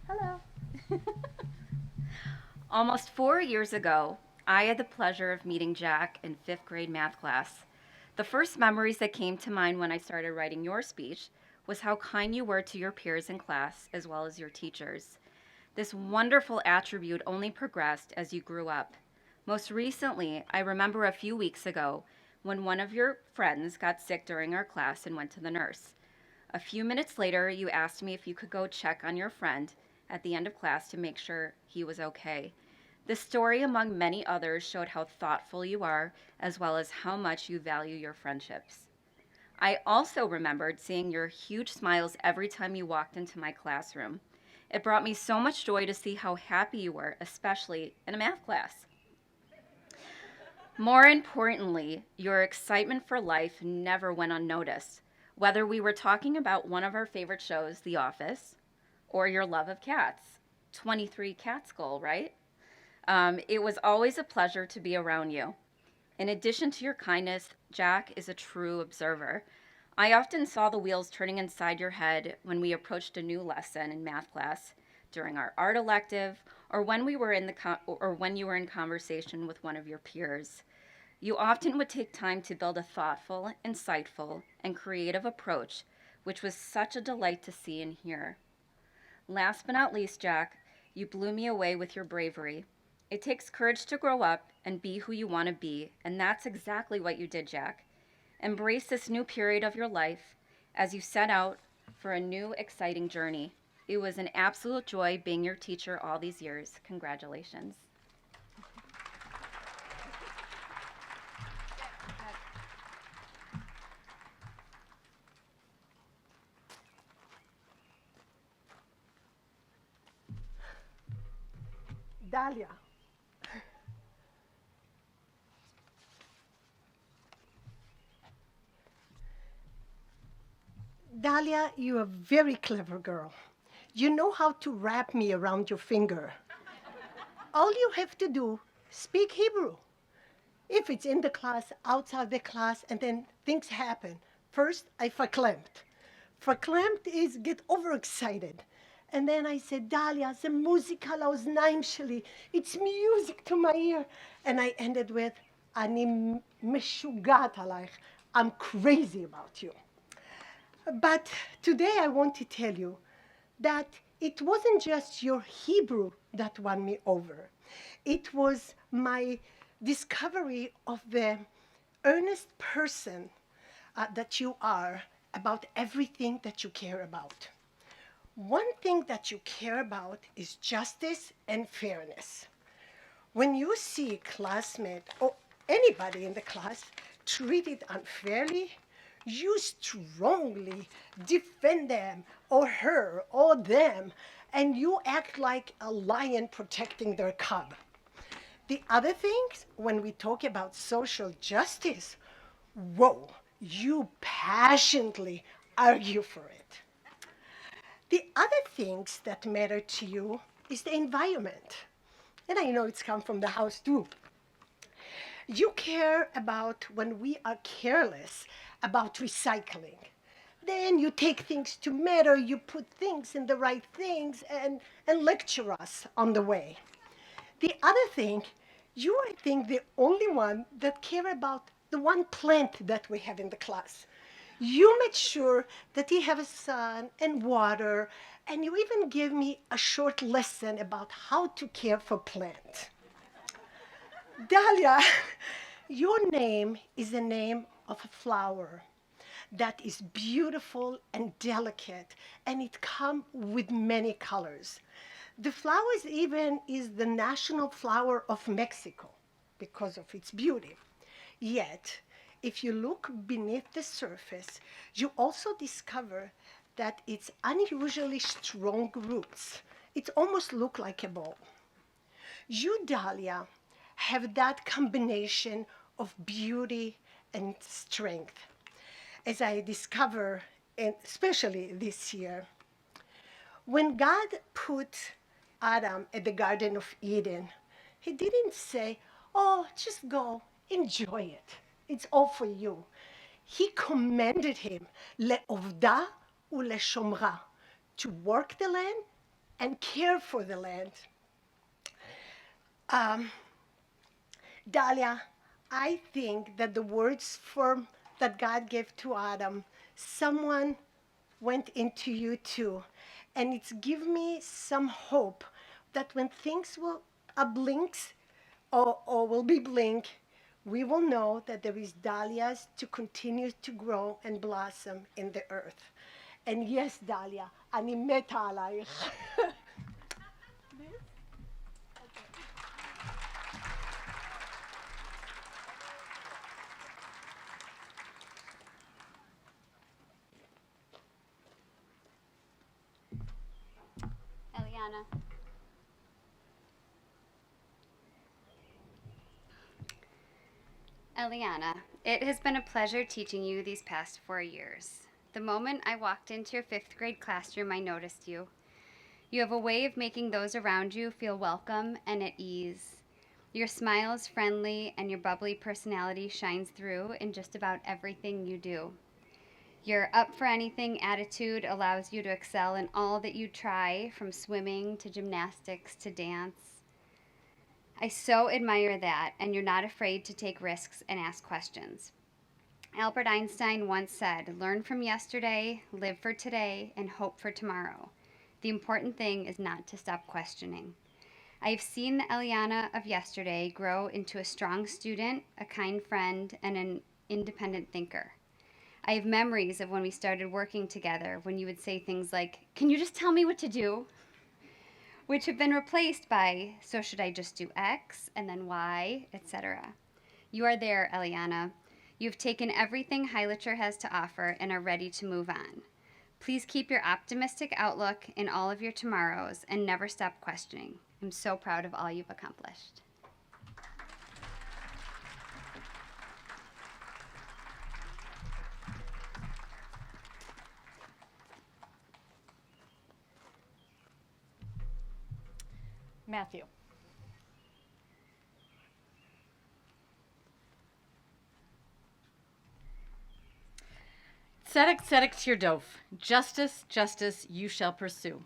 Hello. Almost 4 years ago, I had the pleasure of meeting Jack in 5th grade math class. The first memories that came to mind when I started writing your speech was how kind you were to your peers in class as well as your teachers. This wonderful attribute only progressed as you grew up. Most recently, I remember a few weeks ago when one of your friends got sick during our class and went to the nurse. A few minutes later, you asked me if you could go check on your friend at the end of class to make sure he was okay. This story, among many others, showed how thoughtful you are, as well as how much you value your friendships. I also remembered seeing your huge smiles every time you walked into my classroom. It brought me so much joy to see how happy you were, especially in a math class. More importantly, your excitement for life never went unnoticed. Whether we were talking about one of our favorite shows, The Office, or your love of cats, 23 Cats Goal, right? It was always a pleasure to be around you. In addition to your kindness, Jack is a true observer. I often saw the wheels turning inside your head when we approached a new lesson in math class, during our art elective, or when we were when you were in conversation with one of your peers. You often would take time to build a thoughtful, insightful, and creative approach, which was such a delight to see and hear. Last but not least, Jack, you blew me away with your bravery. It takes courage to grow up and be who you want to be, and that's exactly what you did, Jack. Embrace this new period of your life as you set out for a new, exciting journey. It was an absolute joy being your teacher all these years. Congratulations. Dahlia. Dahlia, you're a very clever girl. You know how to wrap me around your finger. All you have to do, speak Hebrew. If it's in the class, outside the class, and then things happen. First, I verklempt. Verklempt is get overexcited. And then I said, Dahlia, זה מוזיקה לאוזניים שלי. It's music to my ear. And I ended with, אני משוגעת עלייך. I'm crazy about you. But today I want to tell you that it wasn't just your Hebrew that won me over. It was my discovery of the earnest person that you are about everything that you care about. One thing that you care about is justice and fairness. When you see a classmate or anybody in the class treated unfairly, you strongly defend them or her or them, and you act like a lion protecting their cub. The other things, when we talk about social justice, whoa, you passionately argue for it. The other things that matter to you is the environment. And I know it's come from the house too. You care about when we are careless about recycling. Then you take things to matter, you put things in the right things and lecture us on the way. The other thing, you are, I think, the only one that care about the one plant that we have in the class. You made sure that he have a sun and water, and you even gave me a short lesson about how to care for plant. Dahlia, your name is the name of a flower that is beautiful and delicate, and it comes with many colors. The flowers even is the national flower of Mexico because of its beauty. Yet, if you look beneath the surface, you also discover that its unusually strong roots, it almost look like a bow. You, Dahlia, have that combination of beauty and strength. As I discover, and especially this year, when God put Adam at the Garden of Eden, he didn't say, oh, just go, enjoy it. It's all for you. He commanded him, le'ovda u'leshomra, to work the land and care for the land. Dahlia, I think that the words that God gave to Adam, someone went into you too. And it's give me some hope that when things will blinks or will be blink, we will know that there is dahlias to continue to grow and blossom in the earth. And yes, Dahlia, אני מתה עלייך. Eliana. Eliana, it has been a pleasure teaching you these past 4 years. The moment I walked into your 5th grade classroom, I noticed you. You have a way of making those around you feel welcome and at ease. Your smile is friendly and your bubbly personality shines through in just about everything you do. Your up for anything attitude allows you to excel in all that you try, from swimming to gymnastics to dance. I so admire that, and you're not afraid to take risks and ask questions. Albert Einstein once said, learn from yesterday, live for today, and hope for tomorrow. The important thing is not to stop questioning. I have seen the Eliana of yesterday grow into a strong student, a kind friend, and an independent thinker. I have memories of when we started working together, when you would say things like, can you just tell me what to do? Which have been replaced by, so should I just do X, and then Y, etc. You are there, Eliana. You've taken everything Heilicher has to offer and are ready to move on. Please keep your optimistic outlook in all of your tomorrows and never stop questioning. I'm so proud of all you've accomplished. Matthew. Tzedek, tzedek tirdof. Justice, justice you shall pursue.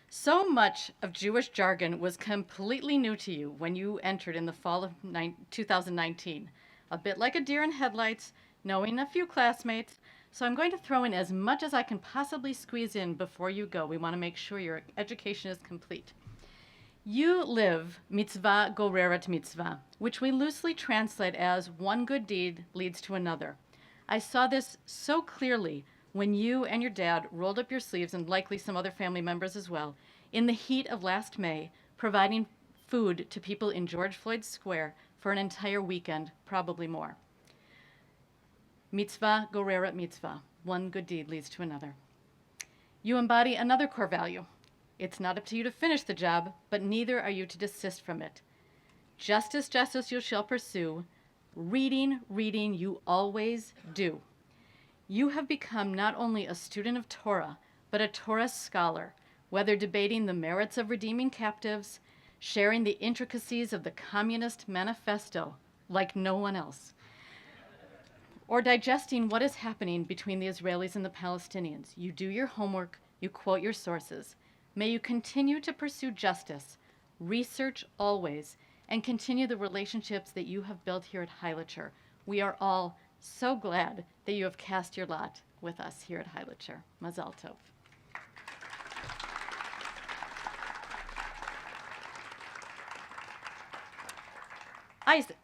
So much of Jewish jargon was completely new to you when you entered in the fall of 2019. A bit like a deer in headlights, knowing a few classmates. So I'm going to throw in as much as I can possibly squeeze in before you go. We want to make sure your education is complete. You live mitzvah goreret mitzvah, which we loosely translate as one good deed leads to another. I saw this so clearly when you and your dad rolled up your sleeves, and likely some other family members as well, in the heat of last May, providing food to people in George Floyd Square for an entire weekend, probably more. Mitzvah goreret mitzvah, one good deed leads to another. You embody another core value. It's not up to you to finish the job, but neither are you to desist from it. Justice, justice you shall pursue. Reading, reading you always do. You have become not only a student of Torah, but a Torah scholar, whether debating the merits of redeeming captives, sharing the intricacies of the Communist Manifesto like no one else, or digesting what is happening between the Israelis and the Palestinians. You do your homework, you quote your sources. May you continue to pursue justice, research always, and continue the relationships that you have built here at Heilacher. We are all so glad that you have cast your lot with us here at Heilacher. Mazal Tov. Isaac.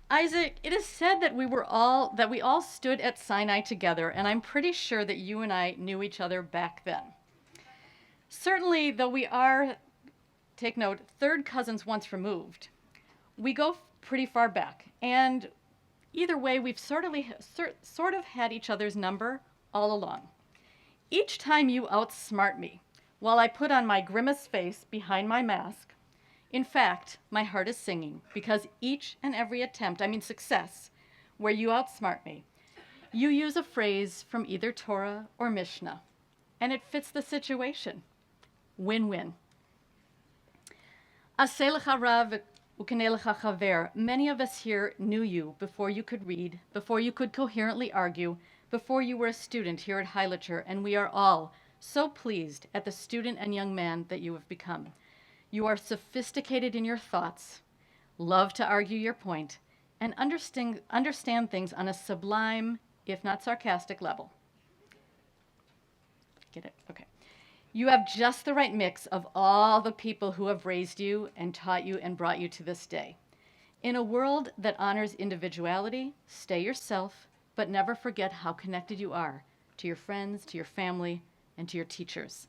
Isaac, it is said that we all stood at Sinai together, and I'm pretty sure that you and I knew each other back then. Certainly, though we are, take note, third cousins once removed, we go pretty far back, and either way, we've sort of had each other's number all along. Each time you outsmart me, while I put on my grimace face behind my mask, in fact, my heart is singing, because each and every attempt, success, where you outsmart me, you use a phrase from either Torah or Mishnah, and it fits the situation. Win-win. Aseh lecha rav u'keneh lecha chaver. Many of us here knew you before you could read, before you could coherently argue, before you were a student here at Heilacher, and we are all so pleased at the student and young man that you have become. You are sophisticated in your thoughts, love to argue your point, and understand things on a sublime, if not sarcastic, level. Get it? Okay. You have just the right mix of all the people who have raised you and taught you and brought you to this day. In a world that honors individuality, stay yourself, but never forget how connected you are to your friends, to your family, and to your teachers.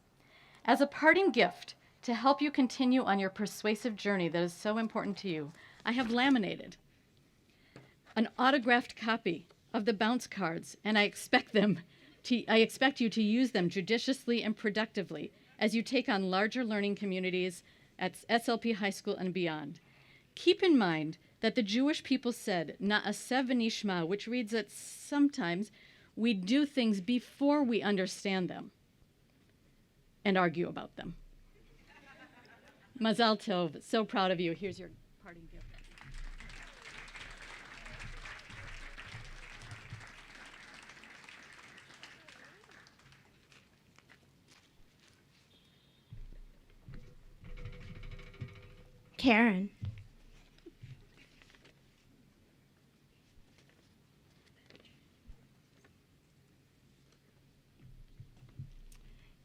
As a parting gift, to help you continue on your persuasive journey that is so important to you, I have laminated an autographed copy of the bounce cards, and I expect you to use them judiciously and productively as you take on larger learning communities at SLP High School and beyond. Keep in mind that the Jewish people said, Na'aseh v'nishma, which reads that sometimes we do things before we understand them and argue about them. Mazal Tov, so proud of you. Here's your parting gift. Karen.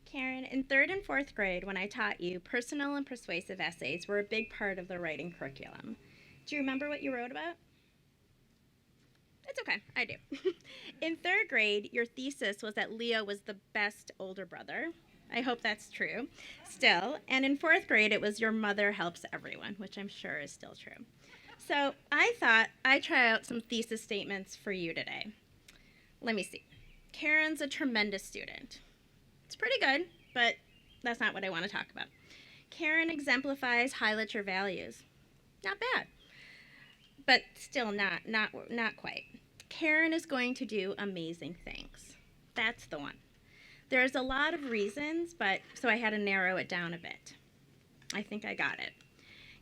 Karen, in 3rd and 4th grade, when I taught you, personal and persuasive essays were a big part of the writing curriculum. Do you remember what you wrote about? It's okay, I do. In 3rd grade, your thesis was that Leo was the best older brother. I hope that's true. Still, and in 4th grade, it was your mother helps everyone, which I'm sure is still true. So I thought I'd try out some thesis statements for you today. Let me see. Karen's a tremendous student. It's pretty good, but that's not what I want to talk about. Karen exemplifies Heilacher values. Not bad, but still not quite. Karen is going to do amazing things. That's the one. There's a lot of reasons, so I had to narrow it down a bit. I think I got it.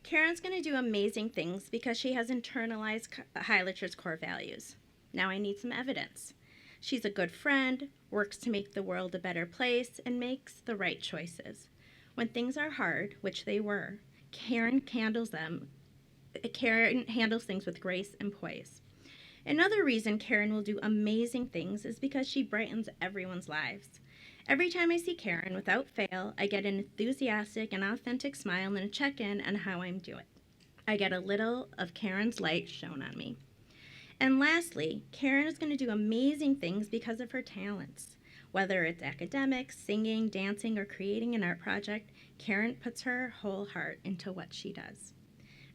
Karen's going to do amazing things because she has internalized Heilacher's core values. Now I need some evidence. She's a good friend, works to make the world a better place, and makes the right choices. When things are hard, which they were, Karen handles things with grace and poise. Another reason Karen will do amazing things is because she brightens everyone's lives. Every time I see Karen, without fail, I get an enthusiastic and authentic smile and a check-in on how I'm doing. I get a little of Karen's light shown on me. And lastly, Karen is going to do amazing things because of her talents. Whether it's academics, singing, dancing, or creating an art project, Karen puts her whole heart into what she does.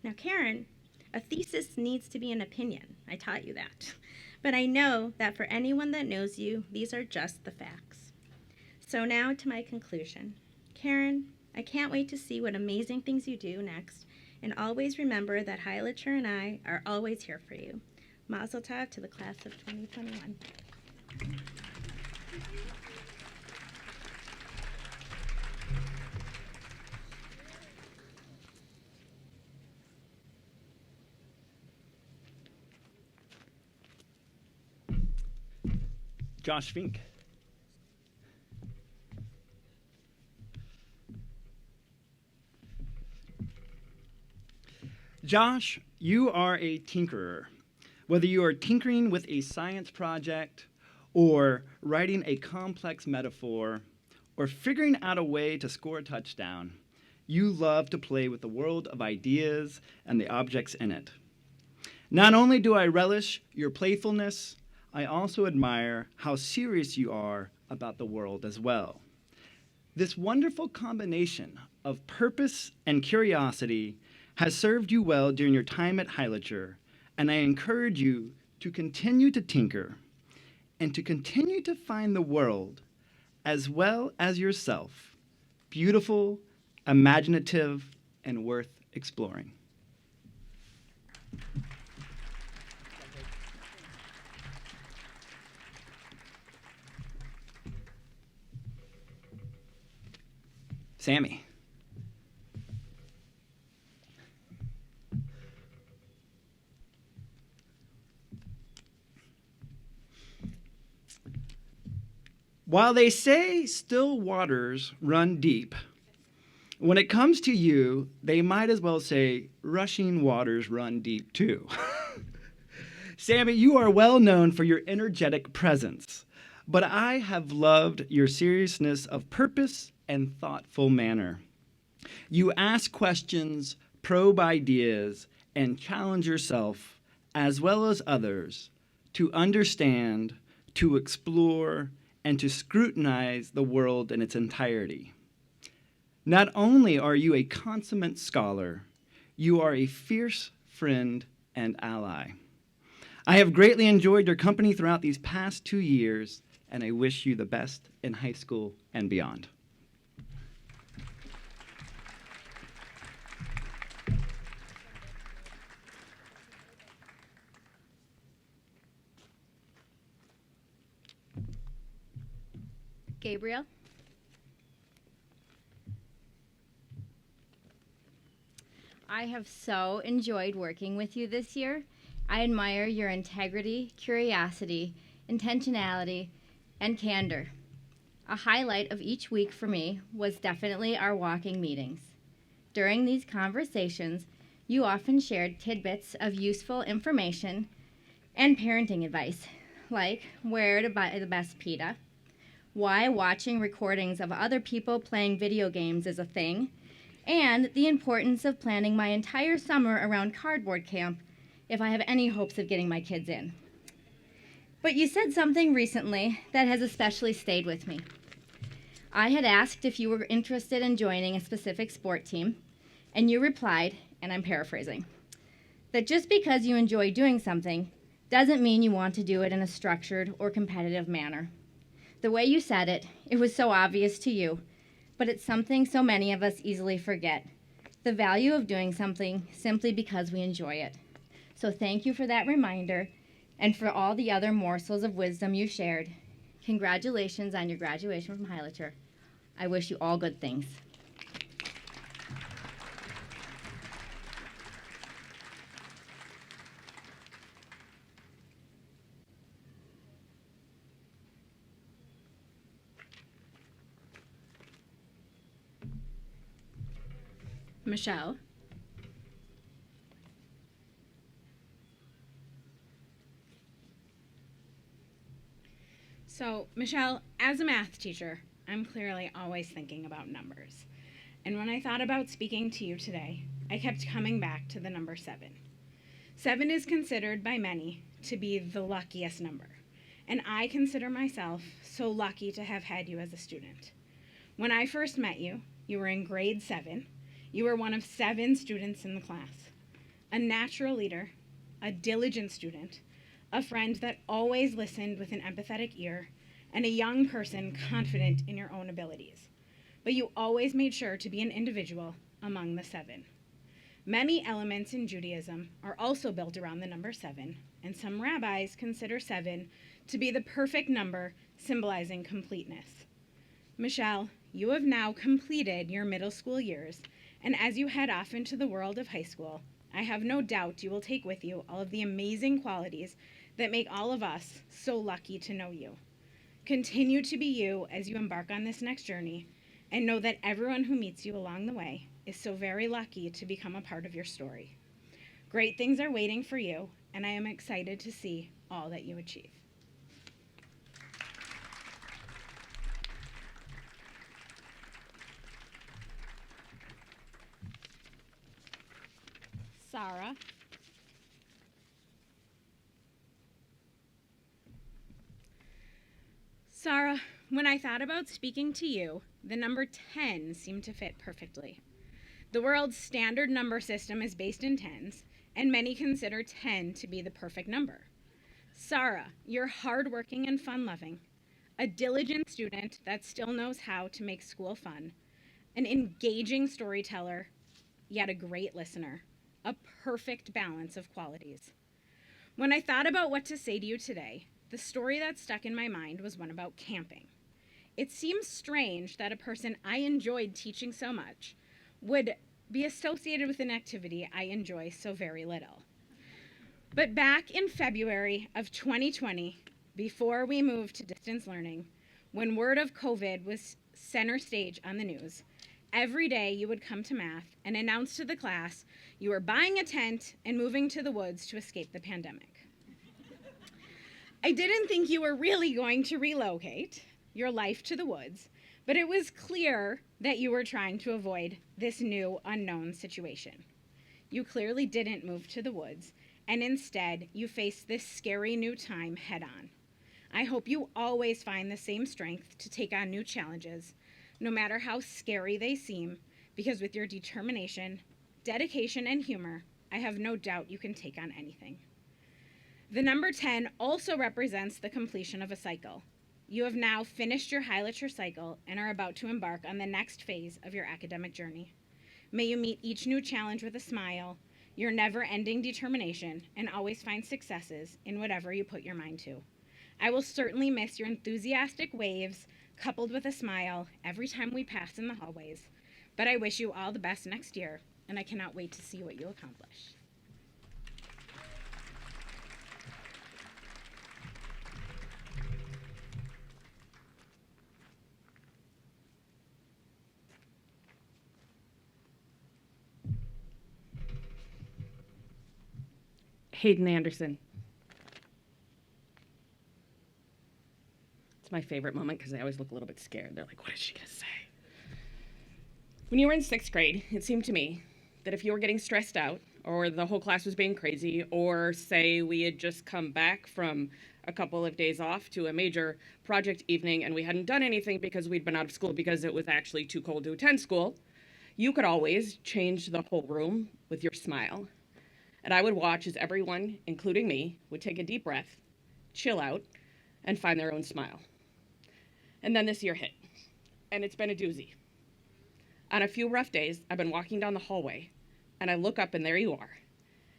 Now, Karen, a thesis needs to be an opinion. I taught you that. But I know that for anyone that knows you, these are just the facts. So now to my conclusion. Karen, I can't wait to see what amazing things you do next, and always remember that Heilacher and I are always here for you. Mazel tov to the class of 2021. Josh Fink. Josh, you are a tinkerer. Whether you are tinkering with a science project, or writing a complex metaphor, or figuring out a way to score a touchdown, you love to play with the world of ideas and the objects in it. Not only do I relish your playfulness, I also admire how serious you are about the world as well. This wonderful combination of purpose and curiosity has served you well during your time at Heilacher, and I encourage you to continue to tinker and to continue to find the world, as well as yourself, beautiful, imaginative, and worth exploring. Sammy. While they say still waters run deep, when it comes to you, they might as well say rushing waters run deep too. Sammy, you are well known for your energetic presence, but I have loved your seriousness of purpose and thoughtful manner. You ask questions, probe ideas, and challenge yourself, as well as others, to understand, to explore, and to scrutinize the world in its entirety. Not only are you a consummate scholar, you are a fierce friend and ally. I have greatly enjoyed your company throughout these past 2 years, and I wish you the best in high school and beyond. Gabriel? I have so enjoyed working with you this year. I admire your integrity, curiosity, intentionality, and candor. A highlight of each week for me was definitely our walking meetings. During these conversations, you often shared tidbits of useful information and parenting advice, like where to buy the best pita, why watching recordings of other people playing video games is a thing, and the importance of planning my entire summer around cardboard camp if I have any hopes of getting my kids in. But you said something recently that has especially stayed with me. I had asked if you were interested in joining a specific sport team, and you replied, and I'm paraphrasing, that just because you enjoy doing something doesn't mean you want to do it in a structured or competitive manner. The way you said it, it was so obvious to you, but it's something so many of us easily forget. The value of doing something simply because we enjoy it. So thank you for that reminder and for all the other morsels of wisdom you shared. Congratulations on your graduation from Heilacher. I wish you all good things. Michelle? So, Michelle, as a math teacher, I'm clearly always thinking about numbers. And when I thought about speaking to you today, I kept coming back to the number 7. 7 is considered by many to be the luckiest number. And I consider myself so lucky to have had you as a student. When I first met you, you were in grade 7. You were one of 7 students in the class. A natural leader, a diligent student, a friend that always listened with an empathetic ear, and a young person confident in your own abilities. But you always made sure to be an individual among the 7. Many elements in Judaism are also built around the number 7, and some rabbis consider 7 to be the perfect number symbolizing completeness. Michelle, you have now completed your middle school years, and as you head off into the world of high school, I have no doubt you will take with you all of the amazing qualities that make all of us so lucky to know you. Continue to be you as you embark on this next journey, and know that everyone who meets you along the way is so very lucky to become a part of your story. Great things are waiting for you, and I am excited to see all that you achieve. Sarah. Sarah, when I thought about speaking to you, the number 10 seemed to fit perfectly. The world's standard number system is based in tens, and many consider 10 to be the perfect number. Sarah, you're hardworking and fun-loving, a diligent student that still knows how to make school fun, an engaging storyteller, yet a great listener, a perfect balance of qualities. When I thought about what to say to you today, the story that stuck in my mind was one about camping. It seems strange that a person I enjoyed teaching so much would be associated with an activity I enjoy so very little. But back in February of 2020, before we moved to distance learning, when word of COVID was center stage on the news, every day you would come to math and announce to the class you were buying a tent and moving to the woods to escape the pandemic. I didn't think you were really going to relocate your life to the woods, but it was clear that you were trying to avoid this new unknown situation. You clearly didn't move to the woods, and instead you faced this scary new time head on. I hope you always find the same strength to take on new challenges, no matter how scary they seem, because with your determination, dedication, and humor, I have no doubt you can take on anything. The number 10 also represents the completion of a cycle. You have now finished your high literature cycle and are about to embark on the next phase of your academic journey. May you meet each new challenge with a smile, your never-ending determination, and always find successes in whatever you put your mind to. I will certainly miss your enthusiastic waves coupled with a smile every time we pass in the hallways, but I wish you all the best next year, and I cannot wait to see what you'll accomplish. Hayden Anderson. It's my favorite moment because they always look a little bit scared. They're like, what is she going to say? When you were in 6th grade, it seemed to me that if you were getting stressed out, or the whole class was being crazy, or say we had just come back from a couple of days off to a major project evening and we hadn't done anything because we'd been out of school because it was actually too cold to attend school, you could always change the whole room with your smile. And I would watch as everyone, including me, would take a deep breath, chill out, and find their own smile. And then this year hit, and it's been a doozy. On a few rough days, I've been walking down the hallway, and I look up and there you are.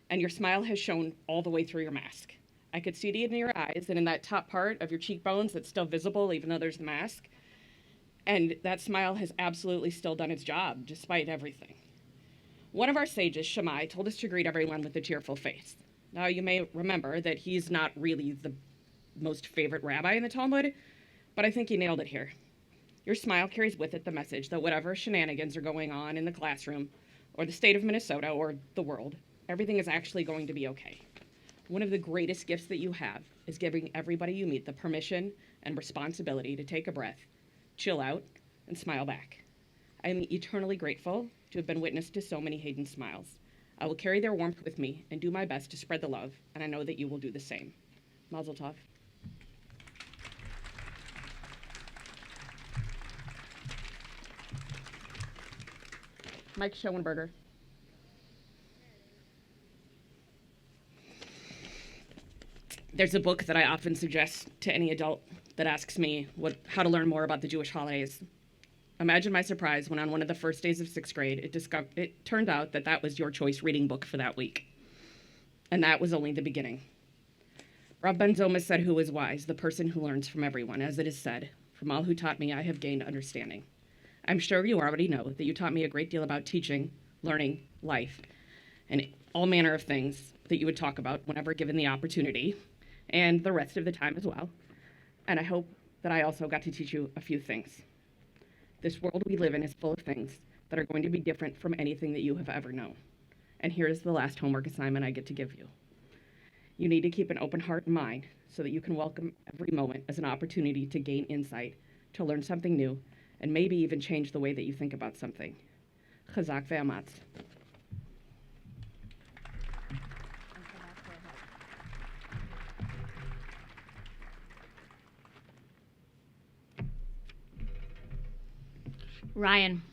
And your smile has shown all the way through your mask. I could see it in your eyes and in that top part of your cheekbones that's still visible even though there's the mask. And that smile has absolutely still done its job, despite everything. One of our sages, Shammai, told us to greet everyone with a cheerful face. Now, you may remember that he's not really the most favorite rabbi in the Talmud, but I think he nailed it here. Your smile carries with it the message that whatever shenanigans are going on in the classroom, or the state of Minnesota, or the world, everything is actually going to be okay. One of the greatest gifts that you have is giving everybody you meet the permission and responsibility to take a breath, chill out, and smile back. I am eternally grateful to have been witness to so many Hayden smiles. I will carry their warmth with me and do my best to spread the love, and I know that you will do the same. Mazel tov. Mike Schoenberger. There's a book that I often suggest to any adult that asks me how to learn more about the Jewish holidays. Imagine my surprise when on one of the first days of 6th grade, it turned out that was your choice reading book for that week. And that was only the beginning. Rav Ben Zoma said, "Who is wise? The person who learns from everyone. As it is said, from all who taught me, I have gained understanding." I'm sure you already know that you taught me a great deal about teaching, learning, life, and all manner of things that you would talk about whenever given the opportunity, and the rest of the time as well. And I hope that I also got to teach you a few things. This world we live in is full of things that are going to be different from anything that you have ever known. And here is the last homework assignment I get to give you. You need to keep an open heart and mind so that you can welcome every moment as an opportunity to gain insight, to learn something new, and maybe even change the way that you think about something. Chazak ve'amatz. Ryan.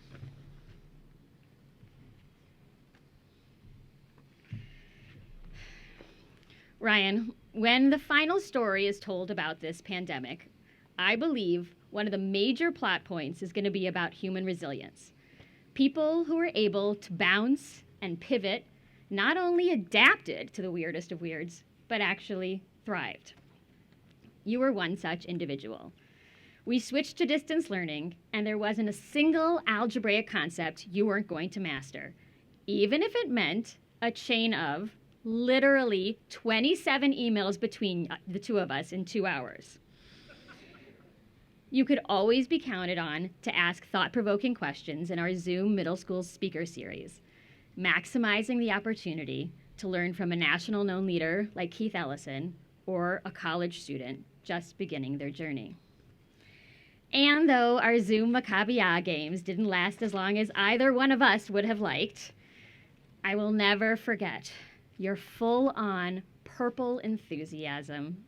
Ryan, when the final story is told about this pandemic, I believe one of the major plot points is going to be about human resilience. People who are able to bounce and pivot, not only adapted to the weirdest of weirds, but actually thrived. You were one such individual. We switched to distance learning, and there wasn't a single algebraic concept you weren't going to master, even if it meant a chain of literally 27 emails between the two of us in 2 hours. You could always be counted on to ask thought-provoking questions in our Zoom Middle School Speaker Series, maximizing the opportunity to learn from a national known leader like Keith Ellison or a college student just beginning their journey. And though our Zoom Maccabiah games didn't last as long as either one of us would have liked, I will never forget your full-on purple enthusiasm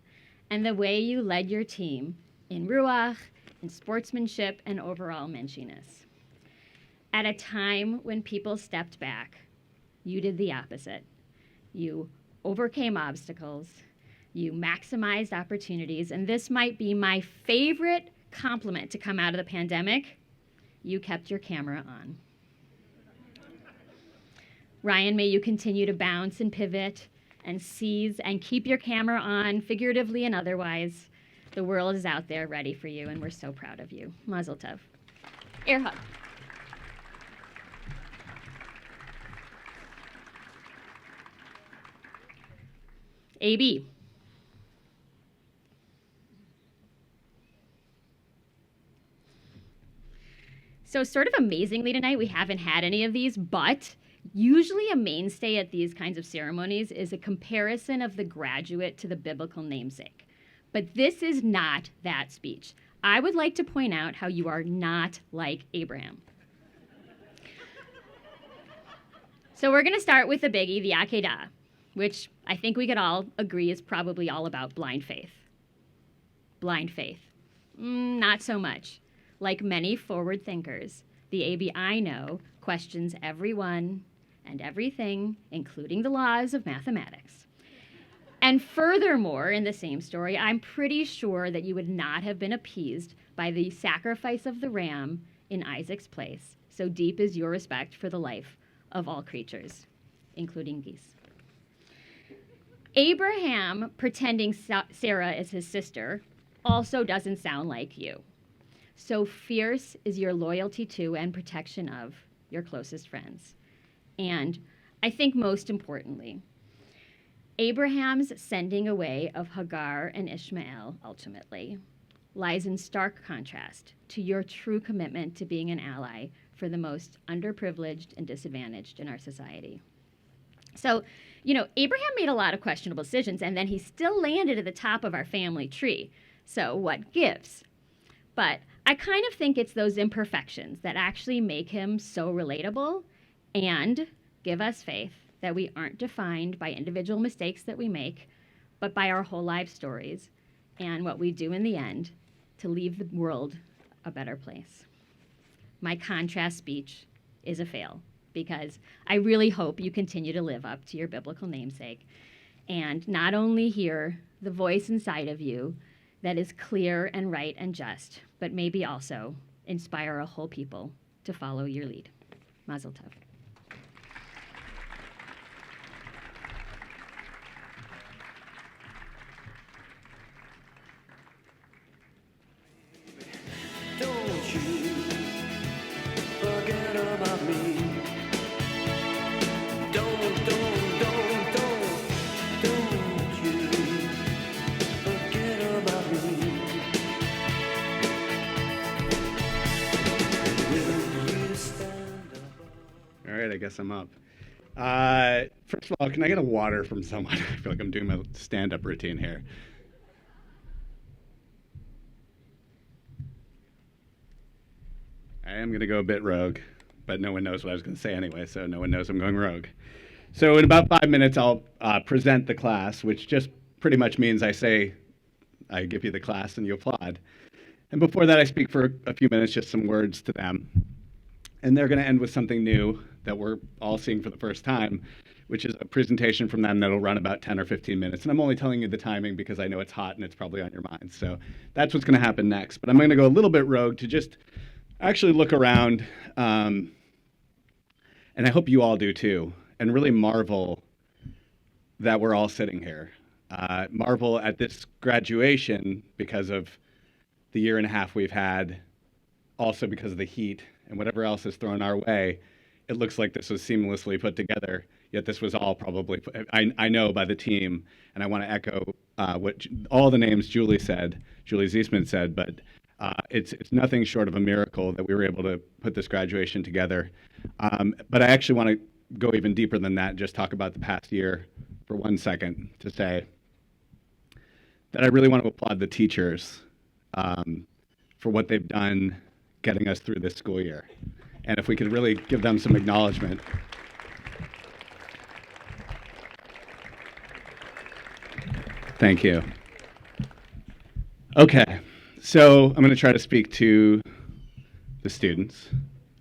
and the way you led your team in ruach, in sportsmanship, and overall menschiness. At a time when people stepped back, you did the opposite. You overcame obstacles, you maximized opportunities, and this might be my favorite compliment to come out of the pandemic: you kept your camera on. Ryan, may you continue to bounce and pivot and seize and keep your camera on, figuratively and otherwise. The world is out there ready for you, and we're so proud of you. Mazel tov. Air hug. AB. So sort of amazingly tonight, we haven't had any of these, but usually a mainstay at these kinds of ceremonies is a comparison of the graduate to the biblical namesake. But this is not that speech. I would like to point out how you are not like Abraham. So we're going to start with the biggie, the Akedah, which I think we could all agree is probably all about blind faith. Blind faith. Not so much. Like many forward thinkers, the AB I know questions everyone and everything, including the laws of mathematics. And furthermore, in the same story, I'm pretty sure that you would not have been appeased by the sacrifice of the ram in Isaac's place. So deep is your respect for the life of all creatures, including geese. Abraham pretending Sarah is his sister also doesn't sound like you. So fierce is your loyalty to and protection of your closest friends. And I think most importantly, Abraham's sending away of Hagar and Ishmael ultimately lies in stark contrast to your true commitment to being an ally for the most underprivileged and disadvantaged in our society. So, Abraham made a lot of questionable decisions, and then he still landed at the top of our family tree. So what gives? But I kind of think it's those imperfections that actually make him so relatable and give us faith that we aren't defined by individual mistakes that we make, but by our whole life stories and what we do in the end to leave the world a better place. My contrast speech is a fail because I really hope you continue to live up to your biblical namesake and not only hear the voice inside of you that is clear and right and just, but maybe also inspire a whole people to follow your lead. Mazel tov. Don't you forget about me. Don't you forget about me. Will you stand up? All right, I guess I'm up. First of all, can I get a water from someone? I feel like I'm doing my stand-up routine here. I am going to go a bit rogue, but no one knows what I was going to say anyway, so no one knows I'm going rogue. So in about 5 minutes, I'll present the class, which just pretty much means I give you the class and you applaud. And before that, I speak for a few minutes, just some words to them. And they're going to end with something new that we're all seeing for the first time, which is a presentation from them that'll run about 10 or 15 minutes. And I'm only telling you the timing because I know it's hot and it's probably on your mind. So that's what's going to happen next. But I'm going to go a little bit rogue to just actually look around, and I hope you all do too, and really marvel that we're all sitting here. Marvel at this graduation because of the year and a half we've had, also because of the heat and whatever else is thrown our way. It looks like this was seamlessly put together, yet this was all probably, I know, by the team, and I want to echo what all the names Julie Ziesman said, but it's nothing short of a miracle that we were able to put this graduation together. But I actually want to go even deeper than that and just talk about the past year for 1 second to say that I really want to applaud the teachers for what they've done getting us through this school year. And if we could really give them some acknowledgement. Thank you. Okay. So I'm going to try to speak to the students.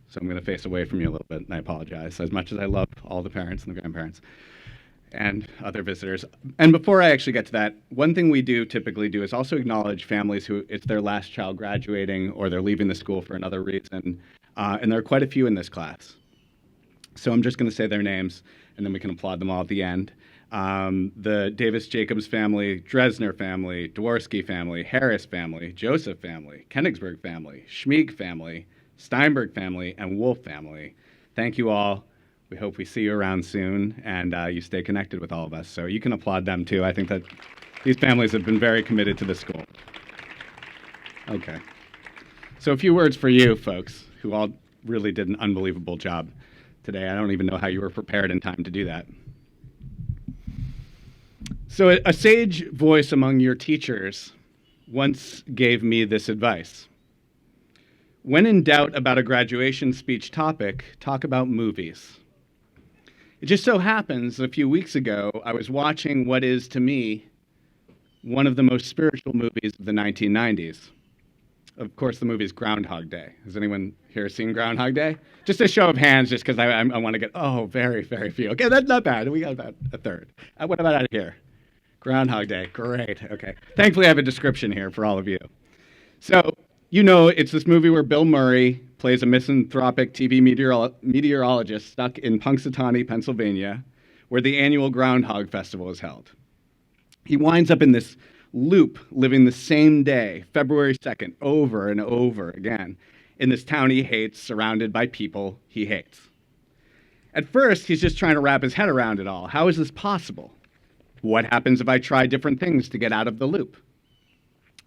So I'm going to face away from you a little bit, and I apologize, as much as I love all the parents and the grandparents and other visitors. And before I actually get to that, one thing we do typically do is also acknowledge families who it's their last child graduating or they're leaving the school for another reason. And there are quite a few in this class. So I'm just going to say their names, and then we can applaud them all at the end. The Davis-Jacobs family, Dresner family, Dworsky family, Harris family, Joseph family, Kenigsberg family, Schmieg family, Steinberg family, and Wolf family. Thank you all. We hope we see you around soon, and you stay connected with all of us. So you can applaud them, too. I think that these families have been very committed to the school. Okay. So a few words for you, folks, who all really did an unbelievable job today. I don't even know how you were prepared in time to do that. So a sage voice among your teachers once gave me this advice. When in doubt about a graduation speech topic, talk about movies. It just so happens a few weeks ago, I was watching what is, to me, one of the most spiritual movies of the 1990s. Of course, the movie is Groundhog Day. Has anyone here seen Groundhog Day? Just a show of hands, just because I want to get, very, very few. Okay, that's not bad. We got about a third. What about out here? Groundhog Day, great, okay. Thankfully, I have a description here for all of you. So, you know, it's this movie where Bill Murray plays a misanthropic TV meteorologist stuck in Punxsutawney, Pennsylvania, where the annual Groundhog Festival is held. He winds up in this loop, living the same day, February 2nd, over and over again, in this town he hates, surrounded by people he hates. At first, he's just trying to wrap his head around it all. How is this possible? What happens if I try different things to get out of the loop?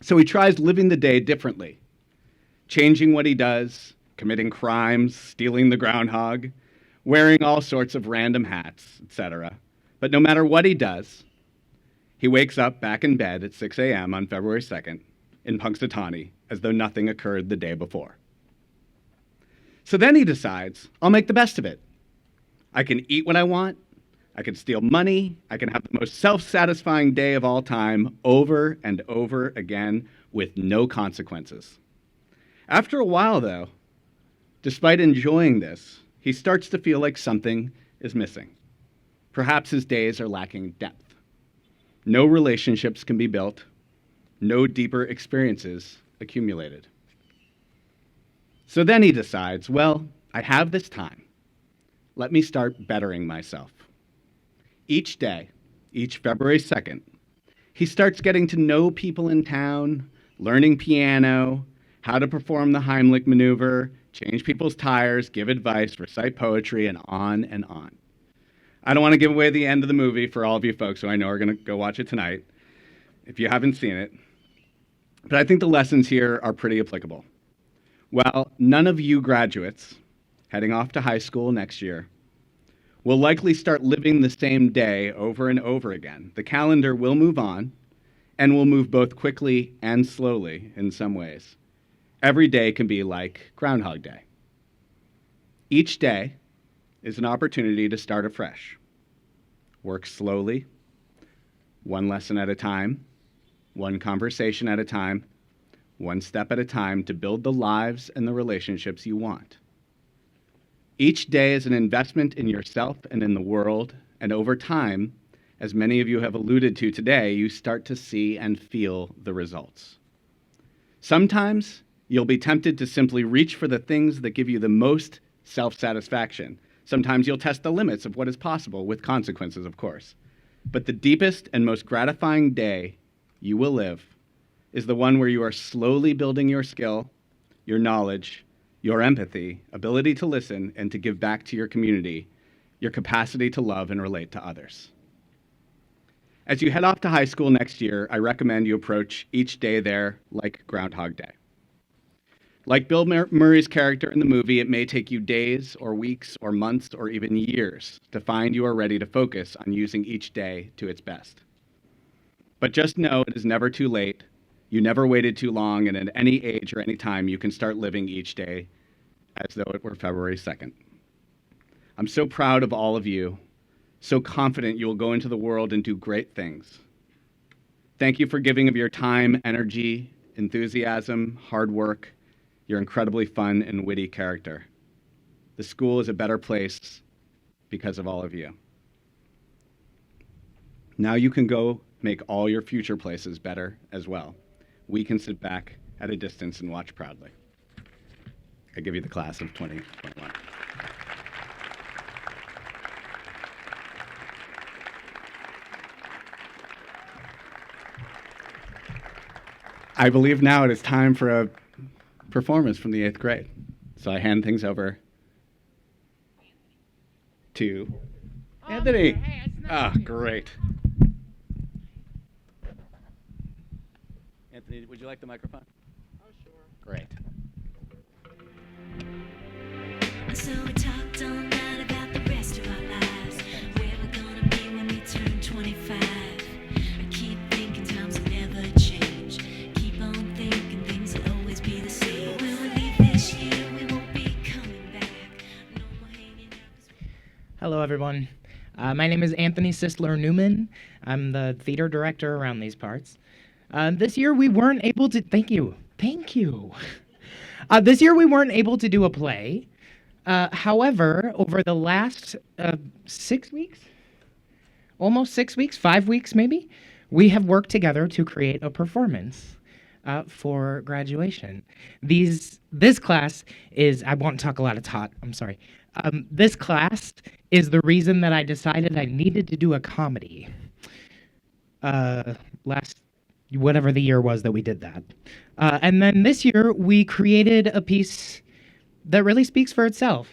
So he tries living the day differently, changing what he does, committing crimes, stealing the groundhog, wearing all sorts of random hats, etc. But no matter what he does, he wakes up back in bed at 6 a.m. on February 2nd in Punxsutawney as though nothing occurred the day before. So then he decides, I'll make the best of it. I can eat what I want, I can steal money, I can have the most self-satisfying day of all time over and over again with no consequences. After a while, though, despite enjoying this, he starts to feel like something is missing. Perhaps his days are lacking depth. No relationships can be built. no deeper experiences accumulated. So then he decides, well, I have this time. Let me start bettering myself. Each day, each February 2nd, he starts getting to know people in town, learning piano, how to perform the Heimlich maneuver, change people's tires, give advice, recite poetry, and on and on. I don't want to give away the end of the movie for all of you folks who I know are going to go watch it tonight, if you haven't seen it. But I think the lessons here are pretty applicable. While none of you graduates heading off to high school next year will likely start living the same day over and over again, the calendar will move on and will move both quickly and slowly in some ways. Every day can be like Groundhog Day. Each day is an opportunity to start afresh. Work slowly, one lesson at a time, one conversation at a time, one step at a time to build the lives and the relationships you want. Each day is an investment in yourself and in the world, and over time, as many of you have alluded to today, you start to see and feel the results. Sometimes you'll be tempted to simply reach for the things that give you the most self-satisfaction. Sometimes you'll test the limits of what is possible, with consequences, of course. But the deepest and most gratifying day you will live is the one where you are slowly building your skill, your knowledge, your empathy, ability to listen and to give back to your community, your capacity to love and relate to others. As you head off to high school next year, I recommend you approach each day there like Groundhog Day. Like Bill Murray's character in the movie, it may take you days or weeks or months or even years to find you are ready to focus on using each day to its best. But just know it is never too late. You never waited too long, and at any age or any time, you can start living each day as though it were February 2nd. I'm so proud of all of you, so confident you will go into the world and do great things. Thank you for giving of your time, energy, enthusiasm, hard work, your incredibly fun and witty character. The school is a better place because of all of you. Now you can go make all your future places better as well. We can sit back at a distance and watch proudly. I give you the class of 2021. I believe now it is time for a performance from the 8th grade. So I hand things over to Anthony. Ah, great. Anthony, would you like the microphone? Oh, sure. Great. So we talked all night about the rest of our lives, where we're gonna be when we turn 25. I keep thinking times will never change. Keep on thinking things will always be the same. But when we leave this year, we won't be coming back. No more hanging out. Hello, everyone. My name is Anthony Sisler Newman. I'm the theater director around these parts. This year we weren't able to. Thank you. This year we weren't able to do a play. However, over the last 6 weeks, almost 6 weeks, 5 weeks maybe, we have worked together to create a performance for graduation. This class is. I won't talk a lot of talk. I'm sorry. This class is the reason that I decided I needed to do a comedy. Whatever the year was that we did that. And then this year, we created a piece that really speaks for itself.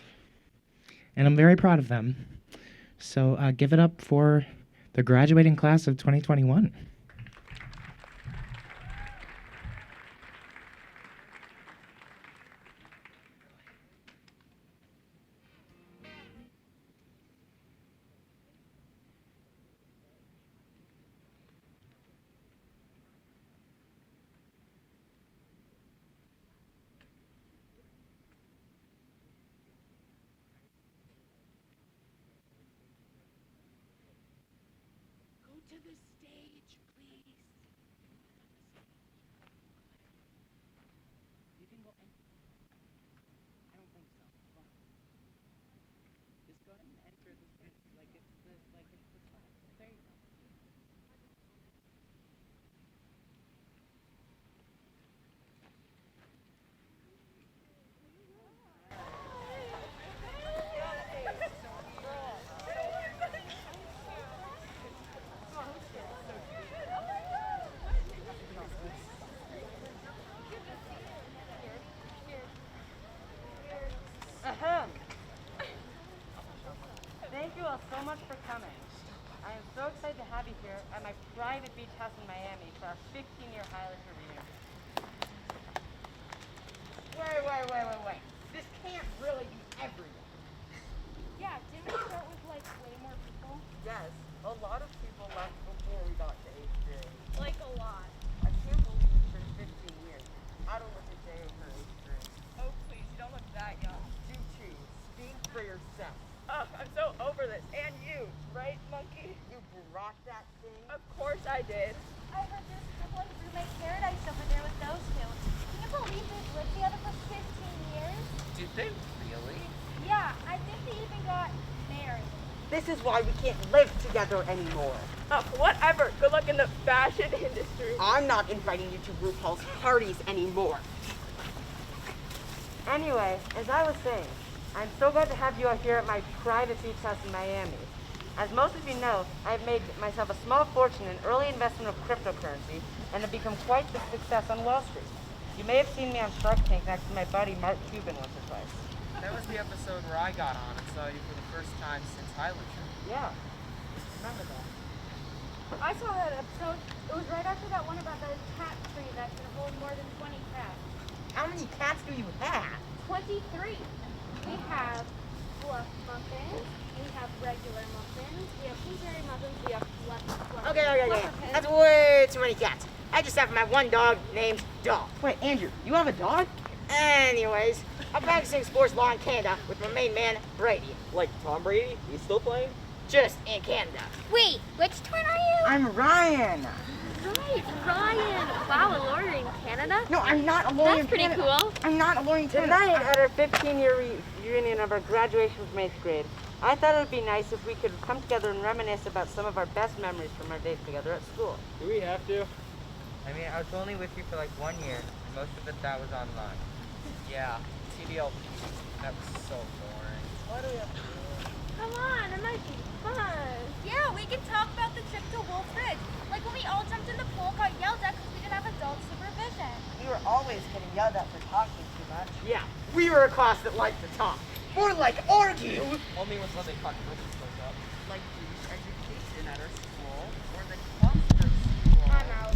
And I'm very proud of them. So give it up for the graduating class of 2021. Go to the stage. much for coming. I am so excited to have you here at my private beach house in Miami for our 15-year Highlander reunion. Wait. This can't really be everyone. Yeah, didn't we start with like way more people? Yes, a lot of people left before we got to 8th grade. Like a lot. I can't believe it's been 15 years. I don't look a day over 8th grade. Oh, please, you don't look that young. You choose. Speak for yourself. Oh, I'm so over this. And you, right, Monkey? You brought that thing? Of course I did. I heard there's like roommate paradise over there with those two. Can you believe they've lived together for 15 years? Did they really? Yeah, I think they even got married. This is why we can't live together anymore. Whatever. Good luck in the fashion industry. I'm not inviting you to RuPaul's parties anymore. Anyway, as I was saying, I'm so glad to have you all here at my private beach house in Miami. As most of you know, I've made myself a small fortune in early investment of cryptocurrency and have become quite the success on Wall Street. You may have seen me on Shark Tank next to my buddy Mark Cuban once or twice. That was the episode where I got on and saw you for the first time since Highlander. Yeah. Remember that. I saw that episode. It was right after that one about the cat tree that can hold more than 20 cats. How many cats do you have? 23. We have fluff muffins. We have regular muffins. We have blueberry muffins. We have fluff. Okay. That's way too many cats. I just have my one dog named Dog. Wait, Andrew, you have a dog? Anyways, I'm practicing sports law in Canada with my main man, Brady. Like Tom Brady? He's still playing? Just in Canada. Wait, which twin are you? I'm Ryan. Right, Ryan. Wow, a lawyer in Canada? No, I'm not a lawyer That's pretty cool. I'm not a lawyer in Canada. Tonight, at our 15-year reunion of our graduation from 8th grade, I thought it would be nice if we could come together and reminisce about some of our best memories from our days together at school. Do we have to? I mean, I was only with you for like 1 year. Most of it that was online. Yeah, TDLP. That was so boring. Why do we have to do it? Come on, it might be fun. Yeah, we can talk about the trip to Wolf Ridge. Like when we all jumped in the pool, got yelled at because we didn't have adult supervision. We were always getting yelled at for talking too much. Yeah, we were a class that liked to talk. More like argue. Only when something controversial goes up. Like Jewish education at our school or the cluster school. I'm out.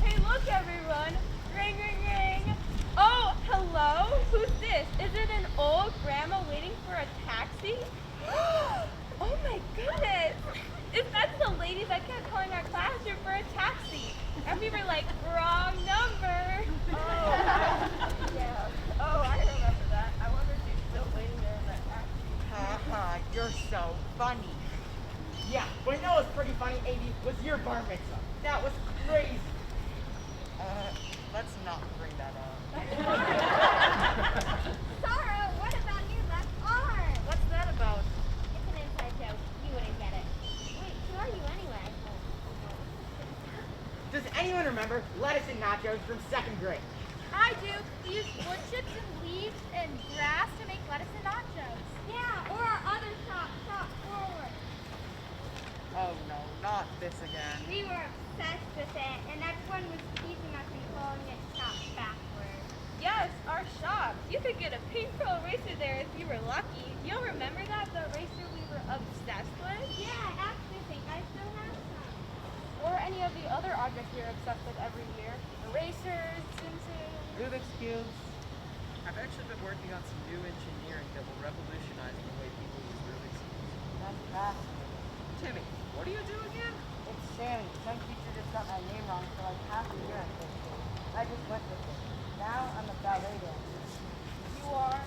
Hey, look, everyone. Ring, ring, ring. Oh, hello? Who's this? Is it an old grandma waiting for a taxi? Oh my goodness. That's the lady that kept calling our classroom for a taxi. And we were like, wrong number. Oh, yeah. Oh, I remember that. I wonder if she's still waiting there in that taxi. You're so funny. Yeah, but you know what's pretty funny, Amy, was your bar mitzvah. That was crazy. Let's not bring that up. Sarah, what about your left arm? What's that about? It's an inside joke. You wouldn't get it. Wait, who are you anyway? Does anyone remember lettuce and nachos from 2nd grade? I do. We use wood chips and leaves and grass to make lettuce and nachos. Yeah, or our other shop forward. Oh no, not this again. We were obsessed with it, and everyone was teasing us and calling it shop backwards. Yes, our shop. You could get a pink pearl eraser there if you were lucky. You'll remember that, the eraser we were obsessed with? Yeah, I actually think I still have some. Or any of the other objects you're obsessed with every year. Erasers, Tsum Rubik's Cubes. I've actually been working on some new engineering that will revolutionize the way people use Rubik's Cubes. That's fascinating. Timmy, what do you do again? It's Sammy. Some teacher just got my name wrong for like half a year. I just went with it. Now I'm a ballet dancer. You are?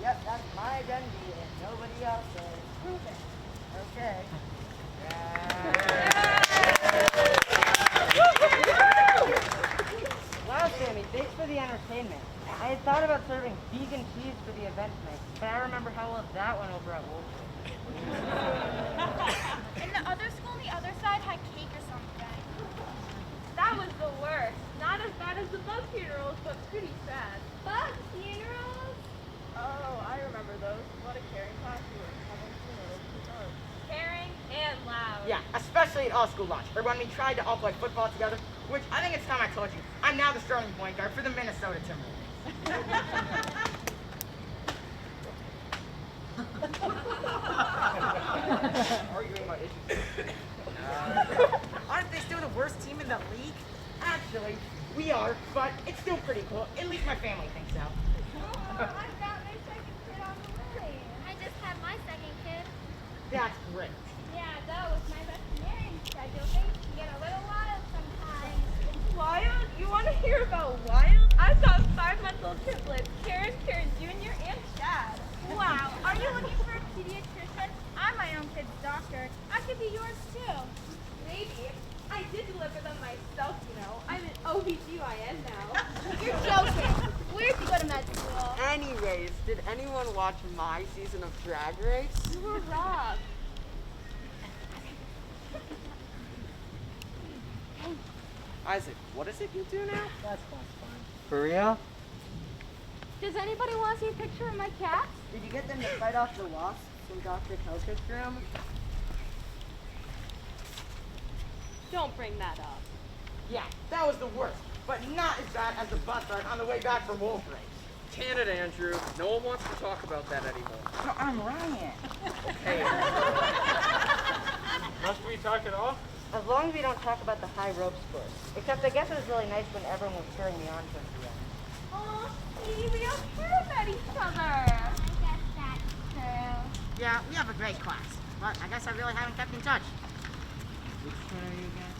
Yep, that's my identity and nobody else's. Prove it. Okay. Wow, Sammy, thanks for the entertainment. I had thought about serving vegan cheese for the event tonight, but I remember how well that went over at Wolf. And the other school on the other side had cake or something. That was the worst. Not as bad as the bug funerals, but pretty sad. Bug funerals? Oh, I remember those. What a caring class you were having funerals. Caring and loud. Yeah, especially at all school lunch, or when we tried to all play football together, which I think it's time I told you, I'm now the starting point guard for the Minnesota Timberwolves. My family thinks so. I've got my second kid on the way. I just had my second kid. That's great. Yeah, though, with my veterinarian schedule, things can get a little wild sometimes. Wild? You want to hear about wild? I've got 5-month-old triplets, Karen, Karen Jr., and Chad. Wow, are you looking for a pediatrician? I'm my own kid's doctor. I could be yours too. Maybe. I did deliver them myself, you know. I'm an OBGYN now. You're joking. Where'd you go to med school? Anyways, did anyone watch my season of Drag Race? You were robbed. Isaac, what is it you do now? That's fine. For real? Does anybody want to see a picture of my cats? Did you get them to fight off the wasps from Dr. Kelkistrom? Don't bring that up. Yeah, that was the worst, but not as bad as the bus ride on the way back from Wolf Race. Can it, Andrew? No one wants to talk about that anymore. So I'm Ryan. Okay. Must we talk at all? As long as we don't talk about the high ropes course. Except I guess it was really nice when everyone was cheering me on towards the end. Oh, see, we don't care about each other. I guess that's true. Yeah, we have a great class, but I guess I really haven't kept in touch. Which one are you again?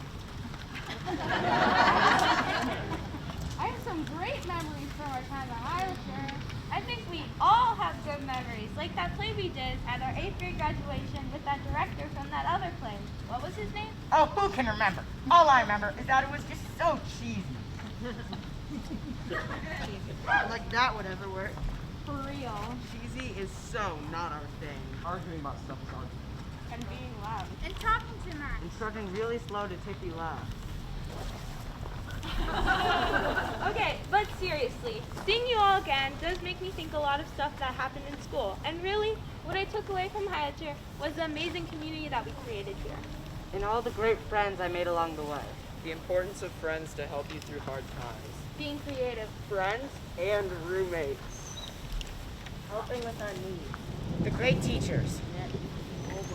I have some great memories from our time at Highlander. I think we all have good memories, like that play we did at our 8th grade graduation with that director from that other play. What was his name? Oh, who can remember? All I remember is that it was just so cheesy. Like that would ever work. For real. Cheesy is so not our thing. Arguing about stuff is hard. And being loud. And talking too much. And talking really slow to take you loud. Okay, but seriously, seeing you all again does make me think a lot of stuff that happened in school. And really, what I took away from Highlander was the amazing community that we created here. And all the great friends I made along the way. The importance of friends to help you through hard times. Being creative. Friends and roommates. Helping with our needs. The great teachers.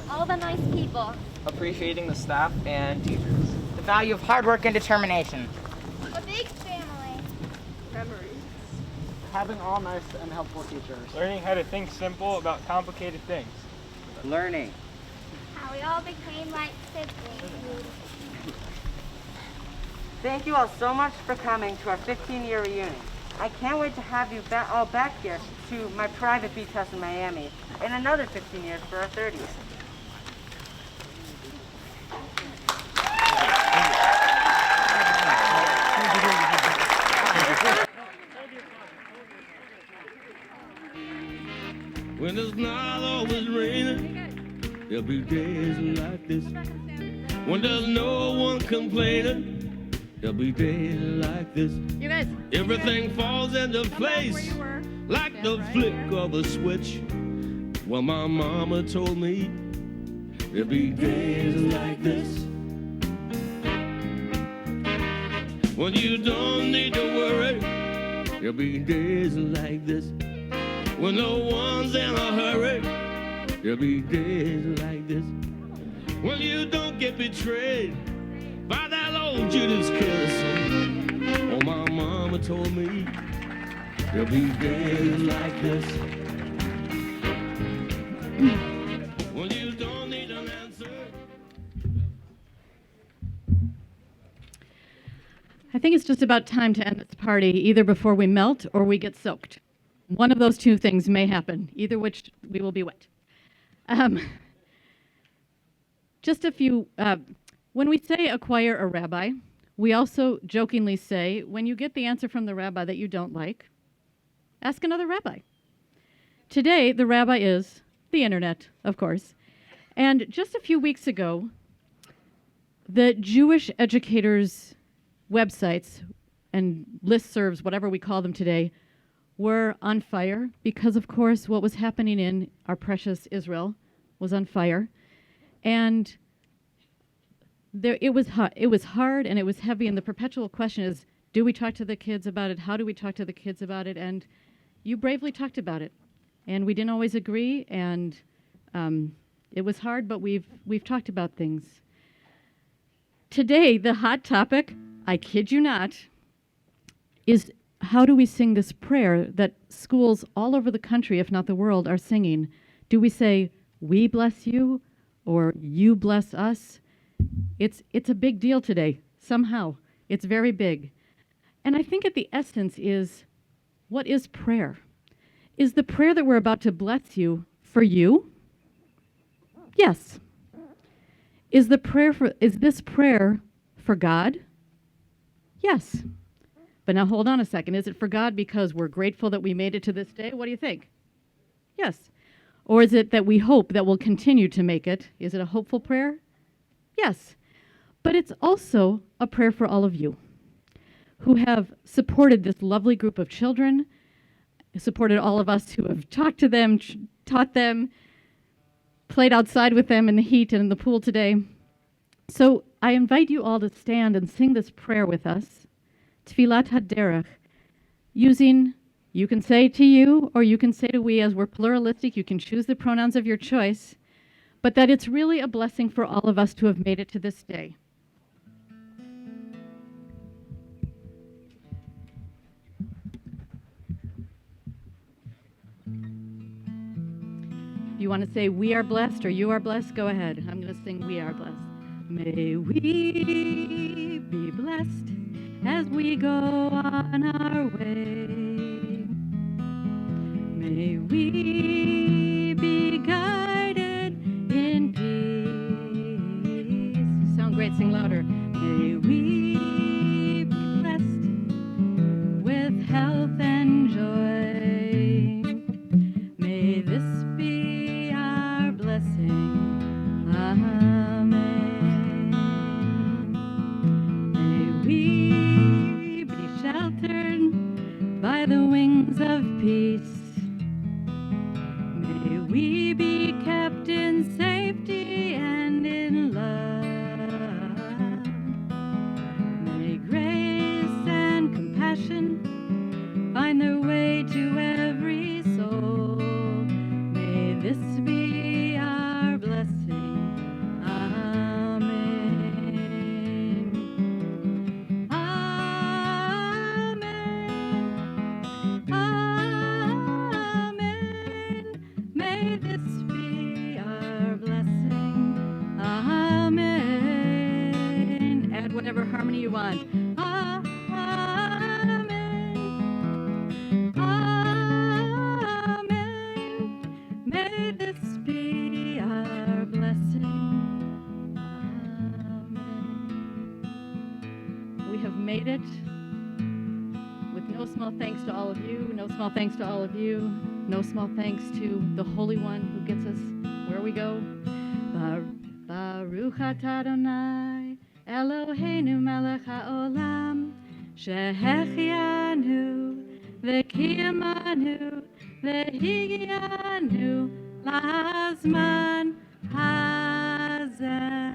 All the nice people. Appreciating the staff and teachers. The value of hard work and determination. A big family. Memories. Having all nice and helpful teachers. Learning how to think simple about complicated things. Learning. How we all became like siblings. Thank you all so much for coming to our 15-year reunion. I can't wait to have you all back here to my private beach house in Miami in another 15 years for our 30th. When it's not always raining, there'll be days like this. When there's no one complaining, there'll be days like this. You guys. Everything falls into place like the flick of a switch. Well, my mama told me there'll be days like this. When you don't need to worry, there'll be days like this. When no one's in a hurry, there'll be days like this. When you don't get betrayed by that old Judas kiss. Oh, my mama told me there'll be days like this. When you don't need an answer. I think it's just about time to end this party, either before we melt or we get soaked. One of those two things may happen, either which we will be wet. Just a few, when we say acquire a rabbi, we also jokingly say, when you get the answer from the rabbi that you don't like, ask another rabbi. Today, the rabbi is the internet, of course. And just a few weeks ago, the Jewish educators' websites and listservs, whatever we call them today, were on fire because, of course, what was happening in our precious Israel was on fire. And it was hard and it was heavy, and the perpetual question is, do we talk to the kids about it? How do we talk to the kids about it? And you bravely talked about it. And we didn't always agree, and it was hard, but we've talked about things. Today, the hot topic, I kid you not, is how do we sing this prayer that schools all over the country, if not the world, are singing? Do we say, we bless you, or you bless us? It's a big deal today, somehow. It's very big. And I think at the essence is, what is prayer? Is the prayer that we're about to bless you for you? Yes. Is this prayer for God? Yes. But now hold on a second. Is it for God because we're grateful that we made it to this day? What do you think? Yes. Or is it that we hope that we'll continue to make it? Is it a hopeful prayer? Yes. But it's also a prayer for all of you who have supported this lovely group of children, supported all of us who have talked to them, taught them, played outside with them in the heat and in the pool today. So I invite you all to stand and sing this prayer with us, Tfilat HaDerech, using, you can say to you or you can say to we, as we're pluralistic, you can choose the pronouns of your choice, but that it's really a blessing for all of us to have made it to this day. If you want to say we are blessed or you are blessed, go ahead. I'm going to sing we are blessed. May we be blessed as we go on our way. May we be guided in peace. Sound great, sing louder. May we be blessed with health and joy. May this be our blessing. Amen. May we be sheltered by the wings of peace. May we be kept in safety and in love. May grace and compassion find their way to every soul. May this be our blessing. Amen. Amen. Amen. May this be our blessing. Amen. Add whatever harmony you want. Amen. Amen. May this be our blessing. Amen. We have made it with no small thanks to all of you, no small thanks to all of you, no small thanks to the Holy One who gets us where we go. Baruch atah Adonai, Eloheinu melech haolam, shehechianu v'kiyamanu v'higianu lazman hazeh.